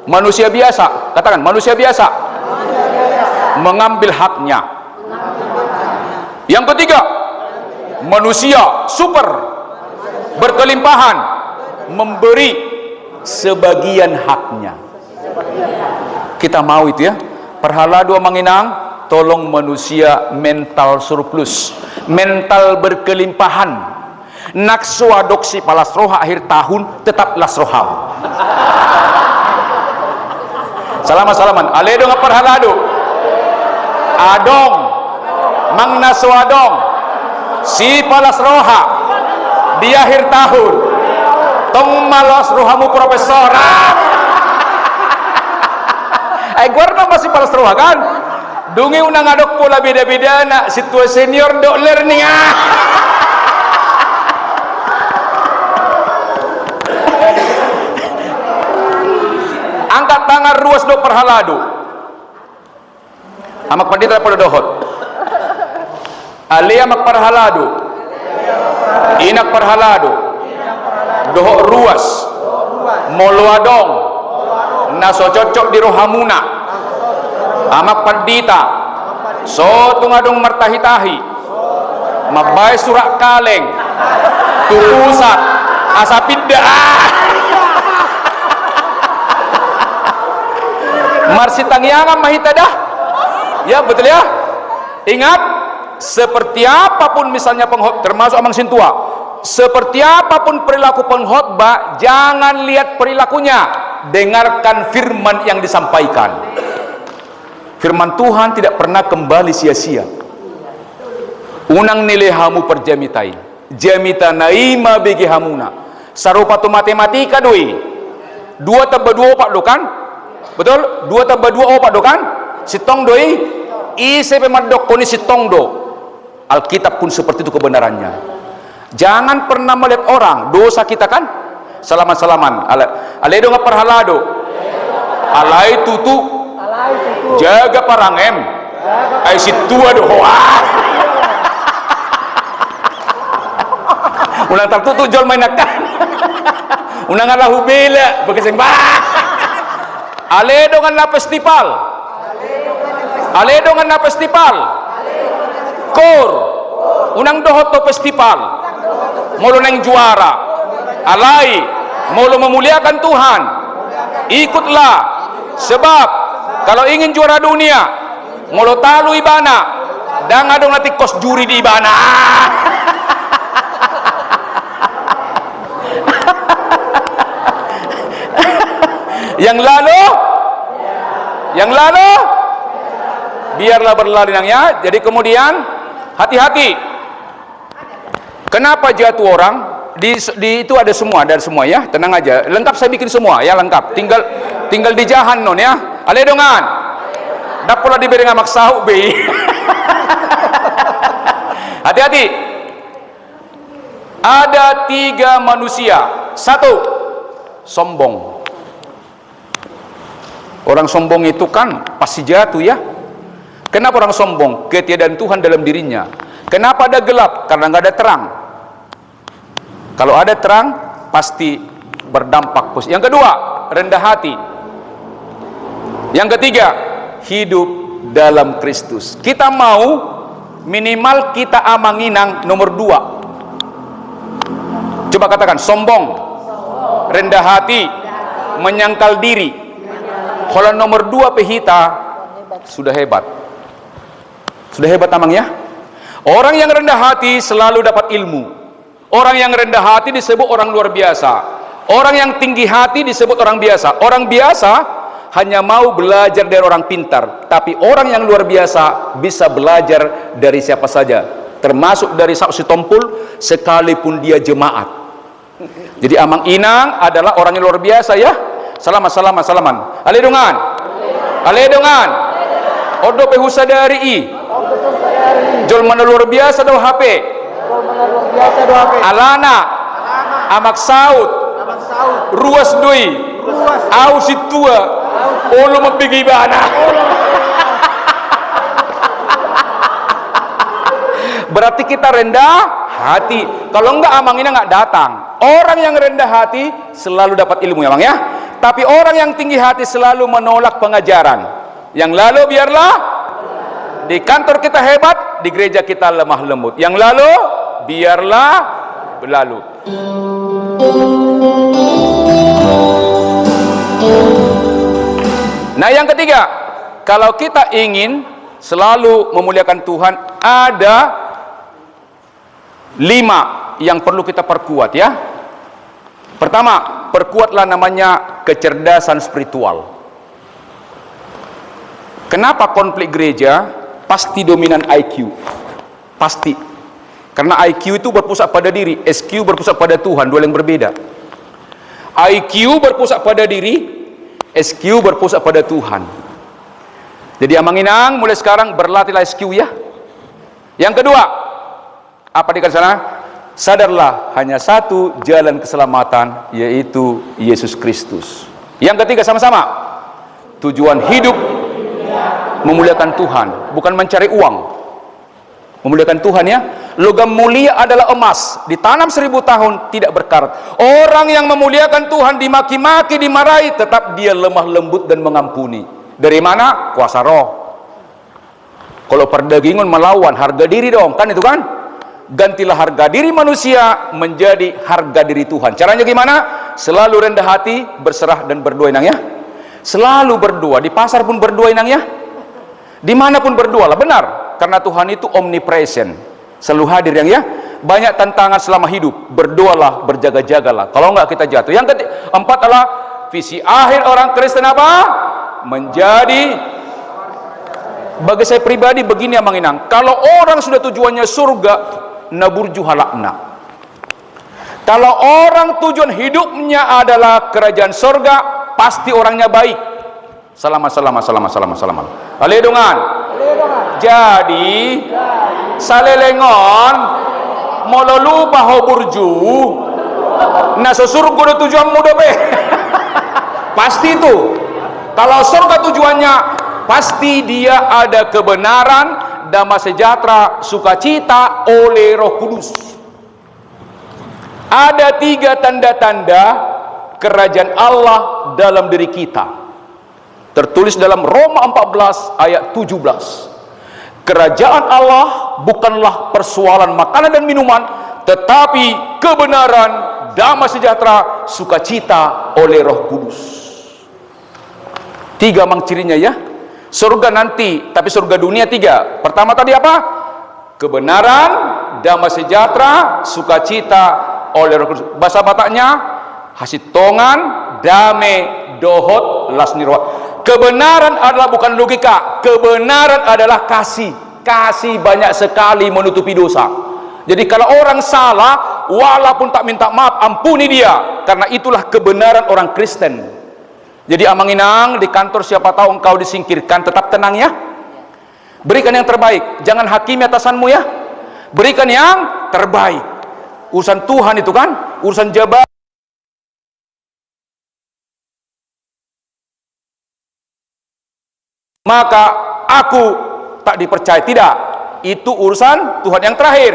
manusia biasa. Katakan manusia biasa, mengambil haknya. Yang ketiga, manusia super berkelimpahan, memberi sebagian haknya. Kita mau itu ya. Perhala dua manginang, tolong manusia mental surplus, mental berkelimpahan. Naksu adoksi palas roha akhir tahun tetap las rohau. Salaman aledo ngaperhalado adong mang nasu adong si palas roha di akhir tahun tong malas rohamu profesor. Guarna masih palas roha kan dungi unang adok pula beda-beda nak situa senior dok learning angkat tangan ruas do perhalado amak pandita pada dohot ali amak perhalado inak perhalado dohot ruas moluadong naso cocok di rohamuna amak pandita so tungadong martahi-tahi mabay surak kaleng tupusat asapidda marsitangyangan mahita dah ya, betul ya. Ingat, seperti apapun misalnya penghotbah, termasuk amang sintua, seperti apapun perilaku pengkhotbah, jangan lihat perilakunya, dengarkan firman yang disampaikan. Firman Tuhan tidak pernah kembali sia-sia. Unang nilai hamu perjamitai jamita naima begi hamuna sarupatu matematika doi 2 tambah 2 opak do kan? Betul? 2 tambah 2 opak do kan? Sitong doi ise pemadok koni sitong do. Alkitab pun seperti itu kebenarannya. Jangan pernah melihat orang dosa kita kan salaman-salaman alai do ngaparhalado alai tutu jaga parangem ai situa do wah ulang tertutu jol mainakan unang ala hubela begeseng bah alai do ngana festival kor unang dohot to festival molo neng juara alai molo memuliakan Tuhan ikutlah sebab kalau ingin juara dunia molo talu ibana dan adong nanti kos juri di ibana yang lalu biarlah berlalu nangnya. Jadi kemudian hati-hati. Kenapa jatuh orang di itu ada semua ya, tenang aja, lengkap saya bikin semua ya, lengkap, tinggal di jahan non ya, ale dongan dak pula diberi ngamak sahu be. Hati-hati, ada 3 manusia. 1, sombong. Orang sombong itu kan pasti jatuh ya. Kenapa orang sombong? Ketiadaan Tuhan dalam dirinya. Kenapa ada gelap? Karena nggak ada terang. Kalau ada terang pasti berdampak positif. Yang kedua, rendah hati. Yang ketiga, hidup dalam Kristus. Kita mau minimal kita amanginang nomor 2. Coba katakan, sombong, rendah hati, menyangkal diri. Kalau nomor 2 pehita sudah hebat. Sudah hebat amang ya. Orang yang rendah hati selalu dapat ilmu. Orang yang rendah hati disebut orang luar biasa. Orang yang tinggi hati disebut orang biasa. Orang biasa hanya mau belajar dari orang pintar, tapi orang yang luar biasa bisa belajar dari siapa saja, termasuk dari saksi tompul sekalipun dia jemaat. Jadi amang inang adalah orang yang luar biasa ya. Salaman. Aledongan. Odo pehusa dari i. Jol mana luar biasa do HP. Alana. Amak saut. Ruas doi. Au situa. Olo mapigi bana. Berarti kita rendah hati. Kalau enggak amang ini enggak datang. Orang yang rendah hati selalu dapat ilmu ya bang ya. Tapi orang yang tinggi hati selalu menolak pengajaran. Yang lalu biarlah di kantor kita hebat, di gereja kita lemah lembut. Yang lalu biarlah berlalu. Nah yang ketiga, kalau kita ingin selalu memuliakan Tuhan, ada 5 yang perlu kita perkuat ya. Pertama, perkuatlah namanya kecerdasan spiritual. Kenapa konflik gereja pasti dominan IQ? Pasti. Karena IQ itu berpusat pada diri, SQ berpusat pada Tuhan, dua yang berbeda. IQ berpusat pada diri, SQ berpusat pada Tuhan. Jadi amanginang mulai sekarang berlatihlah SQ ya. Yang kedua, apa di sana? Sadarlah hanya satu jalan keselamatan, yaitu Yesus Kristus. Yang ketiga sama-sama, tujuan hidup memuliakan Tuhan, bukan mencari uang. Memuliakan Tuhan ya. Logam mulia adalah emas, ditanam 1000 tahun tidak berkarat. Orang yang memuliakan Tuhan dimaki-maki, dimarahi, tetap dia lemah lembut dan mengampuni. Dari mana? Kuasa roh. Kalau perdagingan melawan harga diri dong, kan itu kan? Gantilah harga diri manusia menjadi harga diri Tuhan. Caranya gimana? Selalu rendah hati, berserah dan berdoa inang ya. Selalu berdoa, di pasar pun berdoa inang ya. Dimanapun berdoa lah, benar. Karena Tuhan itu omnipresent, selalu hadir yang ya. Banyak tantangan selama hidup, berdoalah, berjaga-jagalah. Kalau enggak kita jatuh. Yang keempat adalah visi akhir orang Kristen apa? Menjadi, bagi saya pribadi begini Amang Inang, kalau orang sudah tujuannya surga, naburju halakna. Kalau orang tujuan hidupnya adalah kerajaan surga, pasti orangnya baik. Selamat. Aledongan. Jadi salelengon mololu baho burju na surga do tujuan muda be. Pasti itu. Kalau surga tujuannya, pasti dia ada kebenaran, damai sejahtera, sukacita oleh Roh Kudus. Ada 3 tanda-tanda kerajaan Allah dalam diri kita. Tertulis dalam Roma 14 ayat 17. Kerajaan Allah bukanlah persoalan makanan dan minuman, tetapi kebenaran, damai sejahtera, sukacita oleh Roh Kudus. 3 mang cirinya ya. Surga nanti, tapi surga dunia 3. Pertama tadi apa? Kebenaran, damai sejahtera, sukacita oleh Roh Kudus. Bahasa Bataknya hasitongan, dame, dohot, lasnirwa. Kebenaran adalah bukan logika, kebenaran adalah kasih. Kasih banyak sekali menutupi dosa. Jadi kalau orang salah, walaupun tak minta maaf, ampuni dia, karena itulah kebenaran orang Kristen. Jadi Amanginang, di kantor siapa tahu engkau disingkirkan, tetap tenang ya. Berikan yang terbaik, jangan hakimi atasanmu ya. Berikan yang terbaik. Urusan Tuhan itu kan, urusan jabatan. Maka aku tak dipercaya, tidak. Itu urusan Tuhan. Yang terakhir,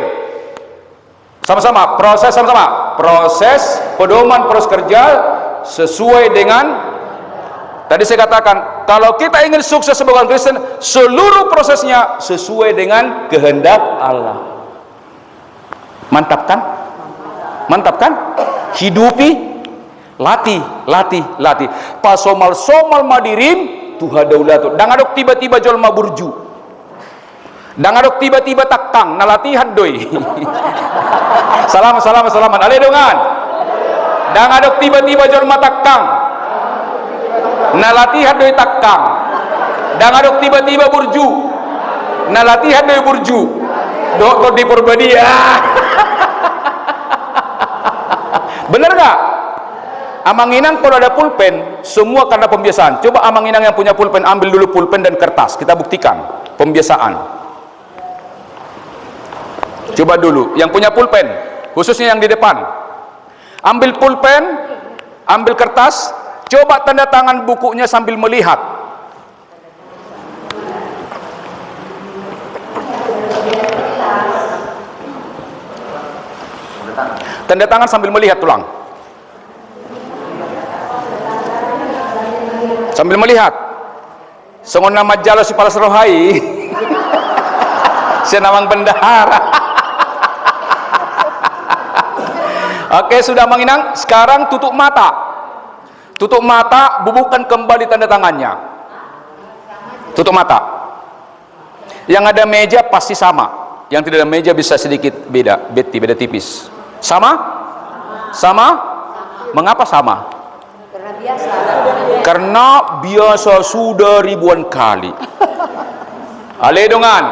sama-sama proses pedoman proses kerja sesuai dengan, tadi saya katakan, kalau kita ingin sukses sebagai orang Kristen, seluruh prosesnya sesuai dengan kehendak Allah. Mantap kan? Mantap kan? Hidupi, latih. Pasomal madirim Tuhan daulatu. Dan adok tiba-tiba jol maburju. Dan adok tiba-tiba taktang na latihan doi. Salaman. Aledongan. Dan adok tiba-tiba jol mataktang na latihan doi taktang. Dan adok tiba-tiba burju na latihan doi burju. Dokter di Purbadia. Benar gak? Amanginang kalau ada pulpen, semua karena pembiasaan. Coba Amanginang yang punya pulpen, ambil dulu pulpen dan kertas, kita buktikan pembiasaan. Coba dulu yang punya pulpen, khususnya yang di depan, ambil pulpen, ambil kertas, coba tanda tangan bukunya sambil melihat. Tanda tangan sambil melihat, tulang. Sambil melihat. Sengon nama jalo si palas rohai. Senamang bendahara. Oke, sudah Manginang. Sekarang tutup mata. Tutup mata, bubuhkan kembali tanda tangannya. Tutup mata. Yang ada meja pasti sama. Yang tidak ada meja bisa sedikit beda, beda tipis. Sama? Mengapa sama? Karena biasa sudah ribuan kali. Aledongan.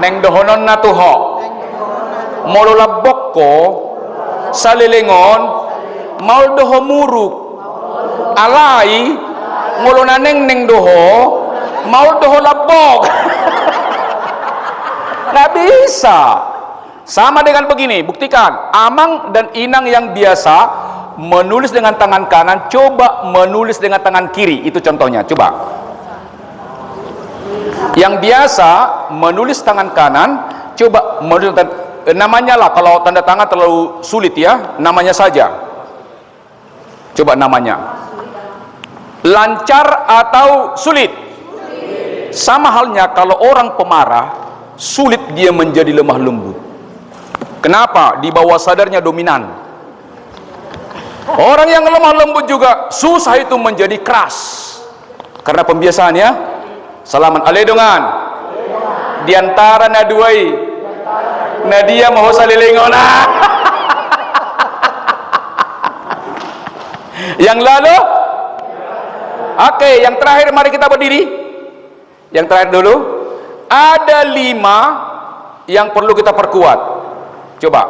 Neng dohonon na tuho. Molola bokko salilingon maul doho muruk. Alai ngolona neng doho maul doho labok. Nggak bisa. Sama dengan begini, buktikan. Amang dan Inang yang biasa menulis dengan tangan kanan, coba menulis dengan tangan kiri. Itu contohnya, coba. Yang biasa menulis tangan kanan, coba menulis namanya lah. Kalau tanda tangan terlalu sulit ya, namanya saja. Coba namanya. Lancar atau sulit? Sama halnya kalau orang pemarah, sulit dia menjadi lemah lembut. Kenapa? Di bawah sadarnya dominan. Orang yang lemah lembut juga susah itu menjadi keras karena pembiasaan ya. Salaman aledongan. Di antara naduai Nadia mau salilingona. Yang lalu, oke, yang terakhir mari kita berdiri. Yang terakhir dulu, ada 5 yang perlu kita perkuat. Coba.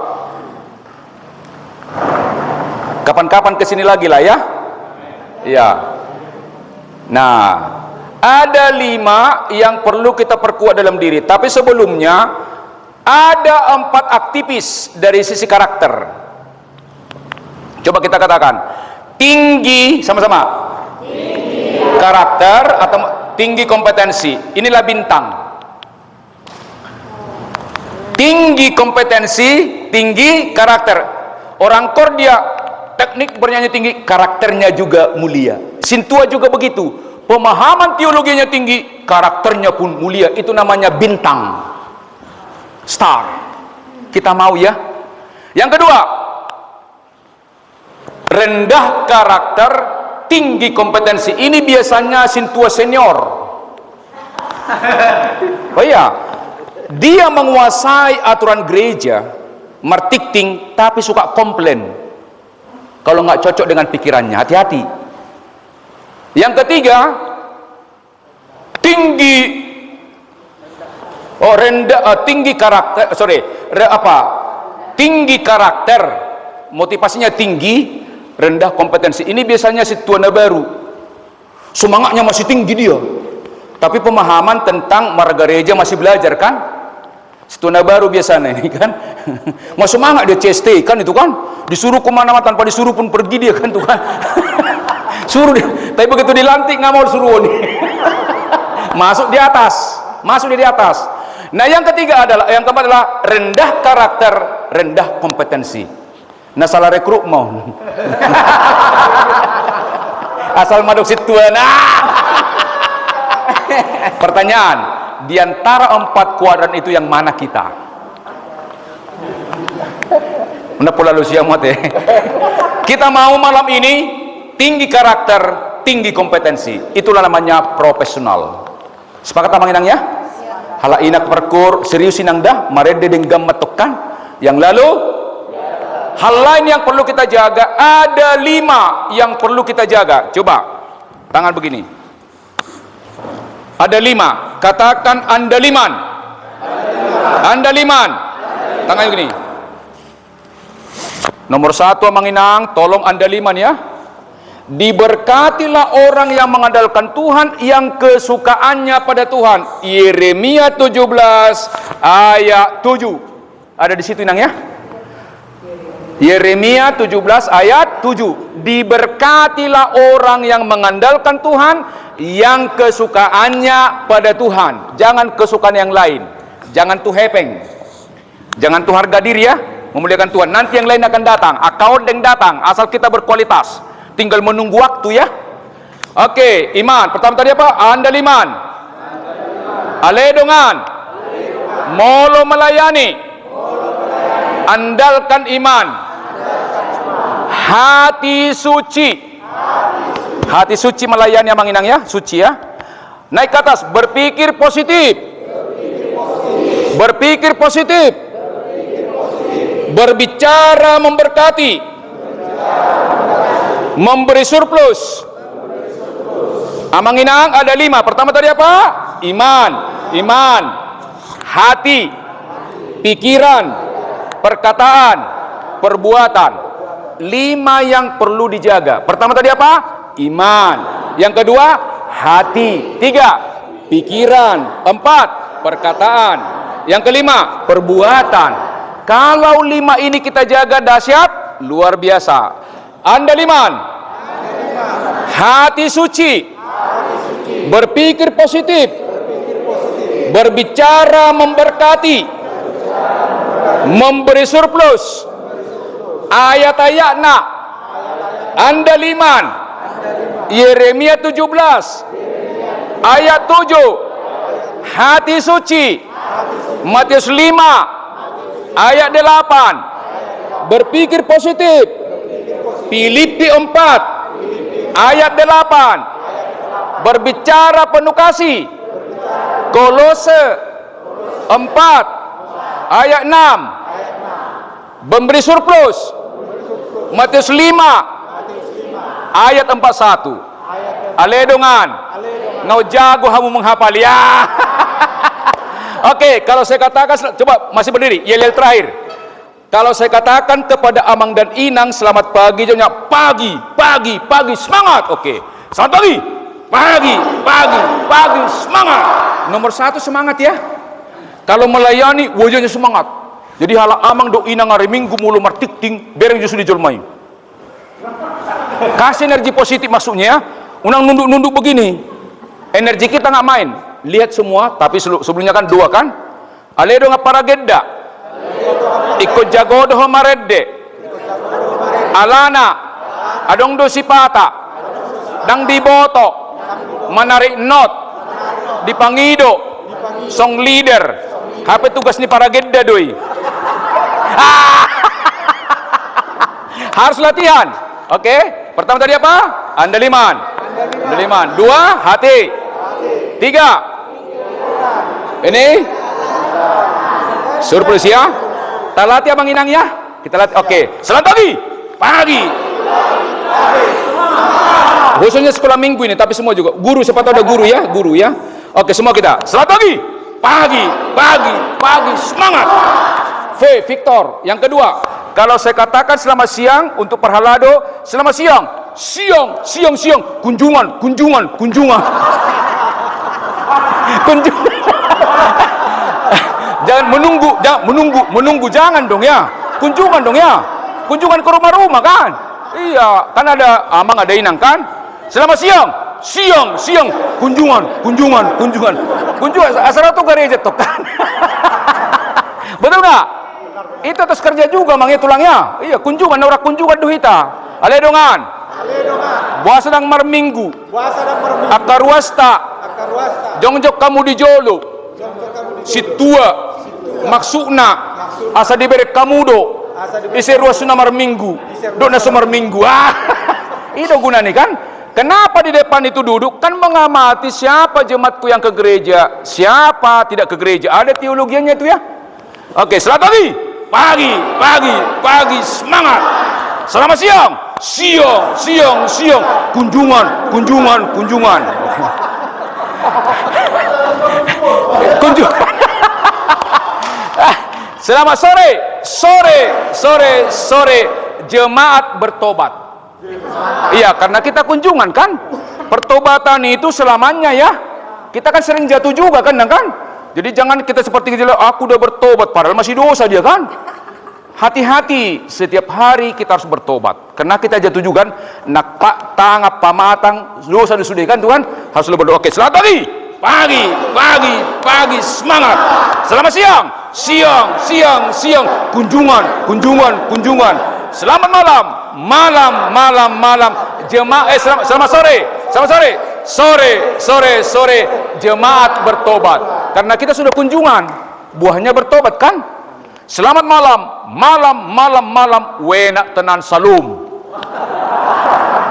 Kapan-kapan kesini lagi lah ya. Ya. Nah, ada 5 yang perlu kita perkuat dalam diri. Tapi sebelumnya ada 4 aktivis dari sisi karakter. Coba kita katakan tinggi, sama-sama. Tinggi karakter atau tinggi kompetensi. Inilah bintang. Tinggi kompetensi, tinggi karakter. Orang Kor dia teknik bernyanyi tinggi, karakternya juga mulia. Sintua juga begitu. Pemahaman teologinya tinggi, karakternya pun mulia. Itu namanya bintang. Star. Kita mau ya. Yang kedua, rendah karakter, tinggi kompetensi. Ini biasanya sintua senior. Oh iya, dia menguasai aturan gereja, marketing, tapi suka komplain kalau nggak cocok dengan pikirannya. Hati-hati. Yang ketiga, tinggi karakter, tinggi karakter, motivasinya tinggi, rendah kompetensi. Ini biasanya si tuana baru, semangatnya masih tinggi dia, tapi pemahaman tentang marga gereja masih belajar kan. Si tuana baru biasanya ini kan, mau semangat dia CST kan, itu kan, disuruh kemana-mana tanpa disuruh pun pergi dia kan, tuh kan. Suruh dia, tapi begitu dilantik nggak mau disuruh nih. Masuk di atas. Nah, yang keempat adalah rendah karakter, rendah kompetensi. Nah, salah rekrut mau. Asal maduk situ. Nah. Pertanyaan, di antara 4 kuadran itu yang mana kita? Mana pula lu siamat ya? Kita mau malam ini tinggi karakter, tinggi kompetensi. Itulah namanya profesional. Sepakat sama inang ya? Hala inak perkur serius inang dah, marede denggam metukan. Yang lalu hal lain yang perlu kita jaga, ada 5 yang perlu kita jaga. Coba tangan begini. Ada 5. Katakan andaliman. Andaliman. Tangan begini. Nomor 1 Manginang, tolong andaliman ya. Diberkatilah orang yang mengandalkan Tuhan, yang kesukaannya pada Tuhan. Yeremia 17 ayat 7. Ada di situ inang ya. Yeremia 17 ayat 7. Diberkatilah orang yang mengandalkan Tuhan, yang kesukaannya pada Tuhan. Jangan kesukaan yang lain. Jangan tuh hepeng. Jangan tuh harga diri ya. Memuliakan Tuhan. Nanti yang lain akan datang. Account yang datang. Asal kita berkualitas. Tinggal menunggu waktu ya. Oke, iman. Pertama tadi apa? Andaliman. Aledongan. Molo melayani. Andalkan iman. Hati suci. Hati suci melayani Amang Inang ya, suci ya. Naik ke atas, berpikir positif. Berpikir positif. Berbicara memberkati. Memberi surplus. Amang Inang ada 5. Pertama tadi apa? Iman, hati, pikiran, perkataan, perbuatan. 5 yang perlu dijaga. Pertama tadi apa? Iman. Yang kedua, hati. 3, pikiran. 4, perkataan. Yang kelima, perbuatan. Kalau 5 ini kita jaga, dahsyat, luar biasa. Andaliman, hati suci, berpikir positif, berbicara memberkati, memberi surplus, ayat-ayat nak, andaliman, Yeremia 17 ayat 7, hati suci, Matius 5 ayat 8, berpikir positif, Filipi 4 ayat 8, berbicara penuh kasih, Kolose 4 ayat 6, memberi surplus, Matius 5 ayat 41. Aledongan, ngau jago kamu menghafal ya. Oke, kalau saya katakan, coba masih berdiri, yel terakhir. Kalau saya katakan kepada Amang dan Inang selamat pagi, jawabnya pagi, pagi, pagi, semangat. Oke, selamat pagi, pagi, pagi, pagi, semangat. Nomor 1 semangat ya. Kalau melayani wajahnya semangat. Jadi hala Amang do Inang hari Minggu mulu martikting bereng justru dijolmai. Kasih energi positif maksudnya ya. Unang nunduk-nunduk begini. Energi kita nggak main. Lihat semua, tapi sebelumnya kan 2 kan. Aledo ngapara gedda. Ikut jago doh maredde alana adong do sipata dang diboto menarik not dipangido song leader HP tugas ni para gedda doi. Harus latihan. Oke, pertama tadi apa? Andaliman. 2 hati. 3 ini surplus ya. Kita latih Abang Inang ya. Kita latih. Oke. Selamat pagi. Pagi. Khususnya sekolah minggu ini, tapi semua juga. Guru, siapa tahu ada guru ya. Guru ya. Oke, semua kita. Selamat pagi. Pagi. Pagi. Pagi. Semangat. Victor. Yang kedua. Kalau saya katakan selamat siang untuk Perhalado, selamat siang. Siang. Kunjungan. Kunjungan. Jangan menunggu, jangan dong ya. Kunjungan dong ya. Kunjungan ke rumah-rumah kan. Iya, kan ada Amang, ada Inang kan. Selamat siang. Kunjungan. Asal itu gereja tuh kan. Betul nggak? Itu atas kerja juga mangnya tulangnya. Iya, kunjungan orang kunjungan duhita. Aledongan. Buah sedang marminggu. Akarwasta. Jongjok kamu di jolo. Situa. Maksudna asa diberi kamudo isi ruas namar minggu dona sumar minggu itu guna nih kan. Kenapa di depan itu duduk kan mengamati siapa jemaatku yang ke gereja, siapa tidak ke gereja, ada teologianya itu ya. Oke, selamat pagi semangat. Selamat siang kunjungan selamat sore jemaat bertobat. Iya, karena kita kunjungan kan. Pertobatan itu selamanya ya. Kita kan sering jatuh juga kan. Jadi jangan kita seperti gitu, aku udah bertobat padahal masih dosa dia kan. Hati-hati, setiap hari kita harus bertobat. Karena kita jatuh juga kan. Nak pak tangap pamatang dosa sudah kan Tuhan harus berdoa. Oke, selamat pagi semangat. Selamat siang kunjungan. Selamat malam jemaat. Selamat sore jemaat bertobat. Karena kita sudah kunjungan, buahnya bertobat kan. Selamat malam wena tenan salum.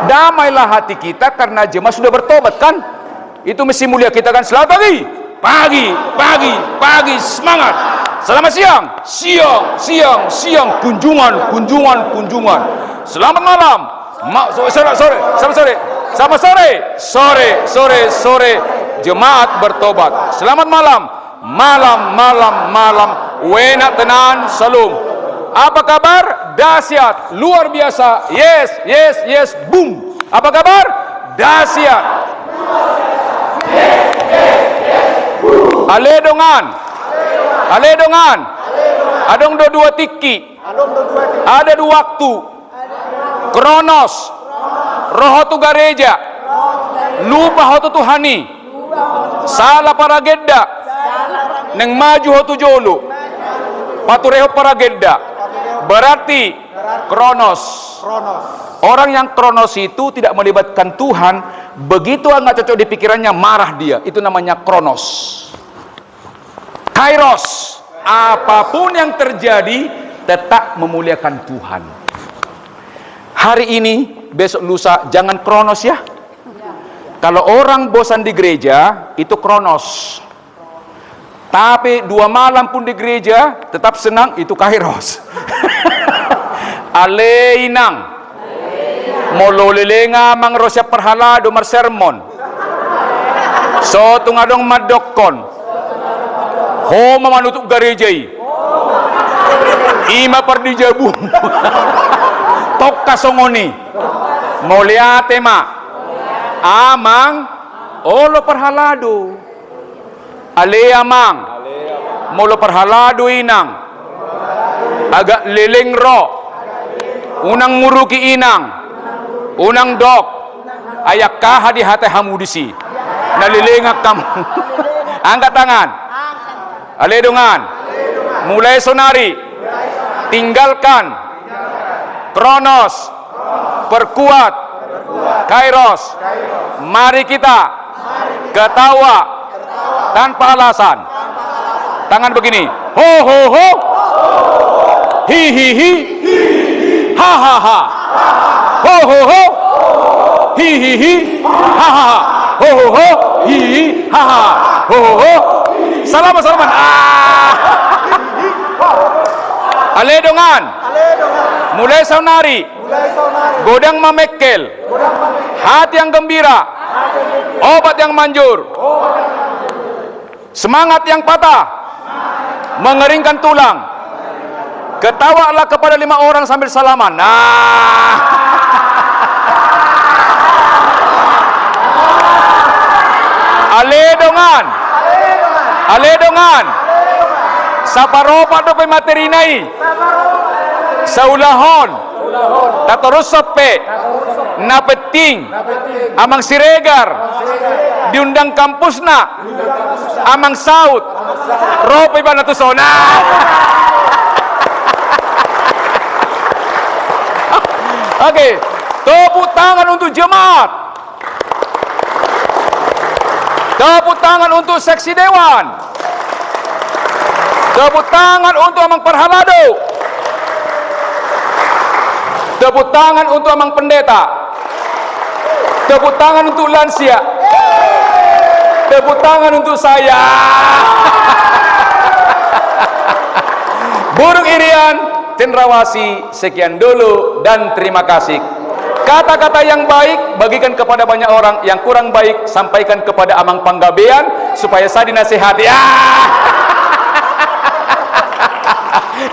Damailah hati kita karena jemaat sudah bertobat kan. Itu mesti mulia kita kan. Selamat pagi semangat. Selamat siang kunjungan. Selamat malam sore jemaat bertobat. Selamat malam wena tenan salum. Apa kabar? Dahsyat, luar biasa. Yes, boom. Apa kabar? Dahsyat. Aledongan. Adong dua tiki. Ada 2 waktu. Kronos. Roho tu gereja. Lupa hotu Tuhani. Salah para gedda. Neng maju hotu jolo. Patureho para gedda. Berarti kronos. Orang yang kronos itu tidak melibatkan Tuhan. Begitu nggak cocok di pikirannya, marah dia. Itu namanya kronos. Kairos, apapun yang terjadi tetap memuliakan Tuhan. Hari ini, besok lusa jangan kronos ya. Kalau orang bosan di gereja itu kronos. Tapi 2 malam pun di gereja tetap senang, itu kairos. Aleinang mololelenga mangrosya Perhalado sermon. So tungadong madokon. Homa manutuk garejai. Ima perdijabu. Tok kasongoni. Mulia tema. Amang olo perhalado. Ale amang. Molo perhalado inang. Agak liling ro. Unang muruki inang. Unang dok. Ayak kaha di hati hamudisi. Nalilingak kamu. Angkat tangan. Aledungan. Mulai sonari. Tinggalkan. Kronos. Perkuat. Kairos. Mari kita ketawa tanpa alasan. Tangan begini. Ho ho ho. Hi hi hi. Ha ha ha. Ho ho ho. Hi hi hi. Ha ha ha. Ho ho ho. Hi hi. Ha ha. Ho ho ho. Salaman salaman. Aledongan. Mulai saunari. Godang mamekel. Hati yang gembira. Obat yang manjur. Semangat yang patah. Mengeringkan tulang. Ketawalah kepada 5 orang sambil salaman. Nah. Aledongan. Aledongan. Saparopa do pe materinai. Saulahon. Tatorus sope. Napeting. Amang siregar. Diundang kampusna. Amang saut. Rope ba natusona. Oke, tepuk tangan untuk jemaat. Tepuk tangan untuk seksi dewan. Tepuk tangan untuk amang perhalado. Tepuk tangan untuk amang pendeta. Tepuk tangan untuk lansia. Tepuk tangan untuk saya. Burung Irian, Cendrawasih, sekian dulu dan terima kasih. Kata-kata yang baik bagikan kepada banyak orang, yang kurang baik sampaikan kepada Amang Panggabean supaya saya dinasihati.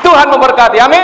Tuhan memberkati. Amin.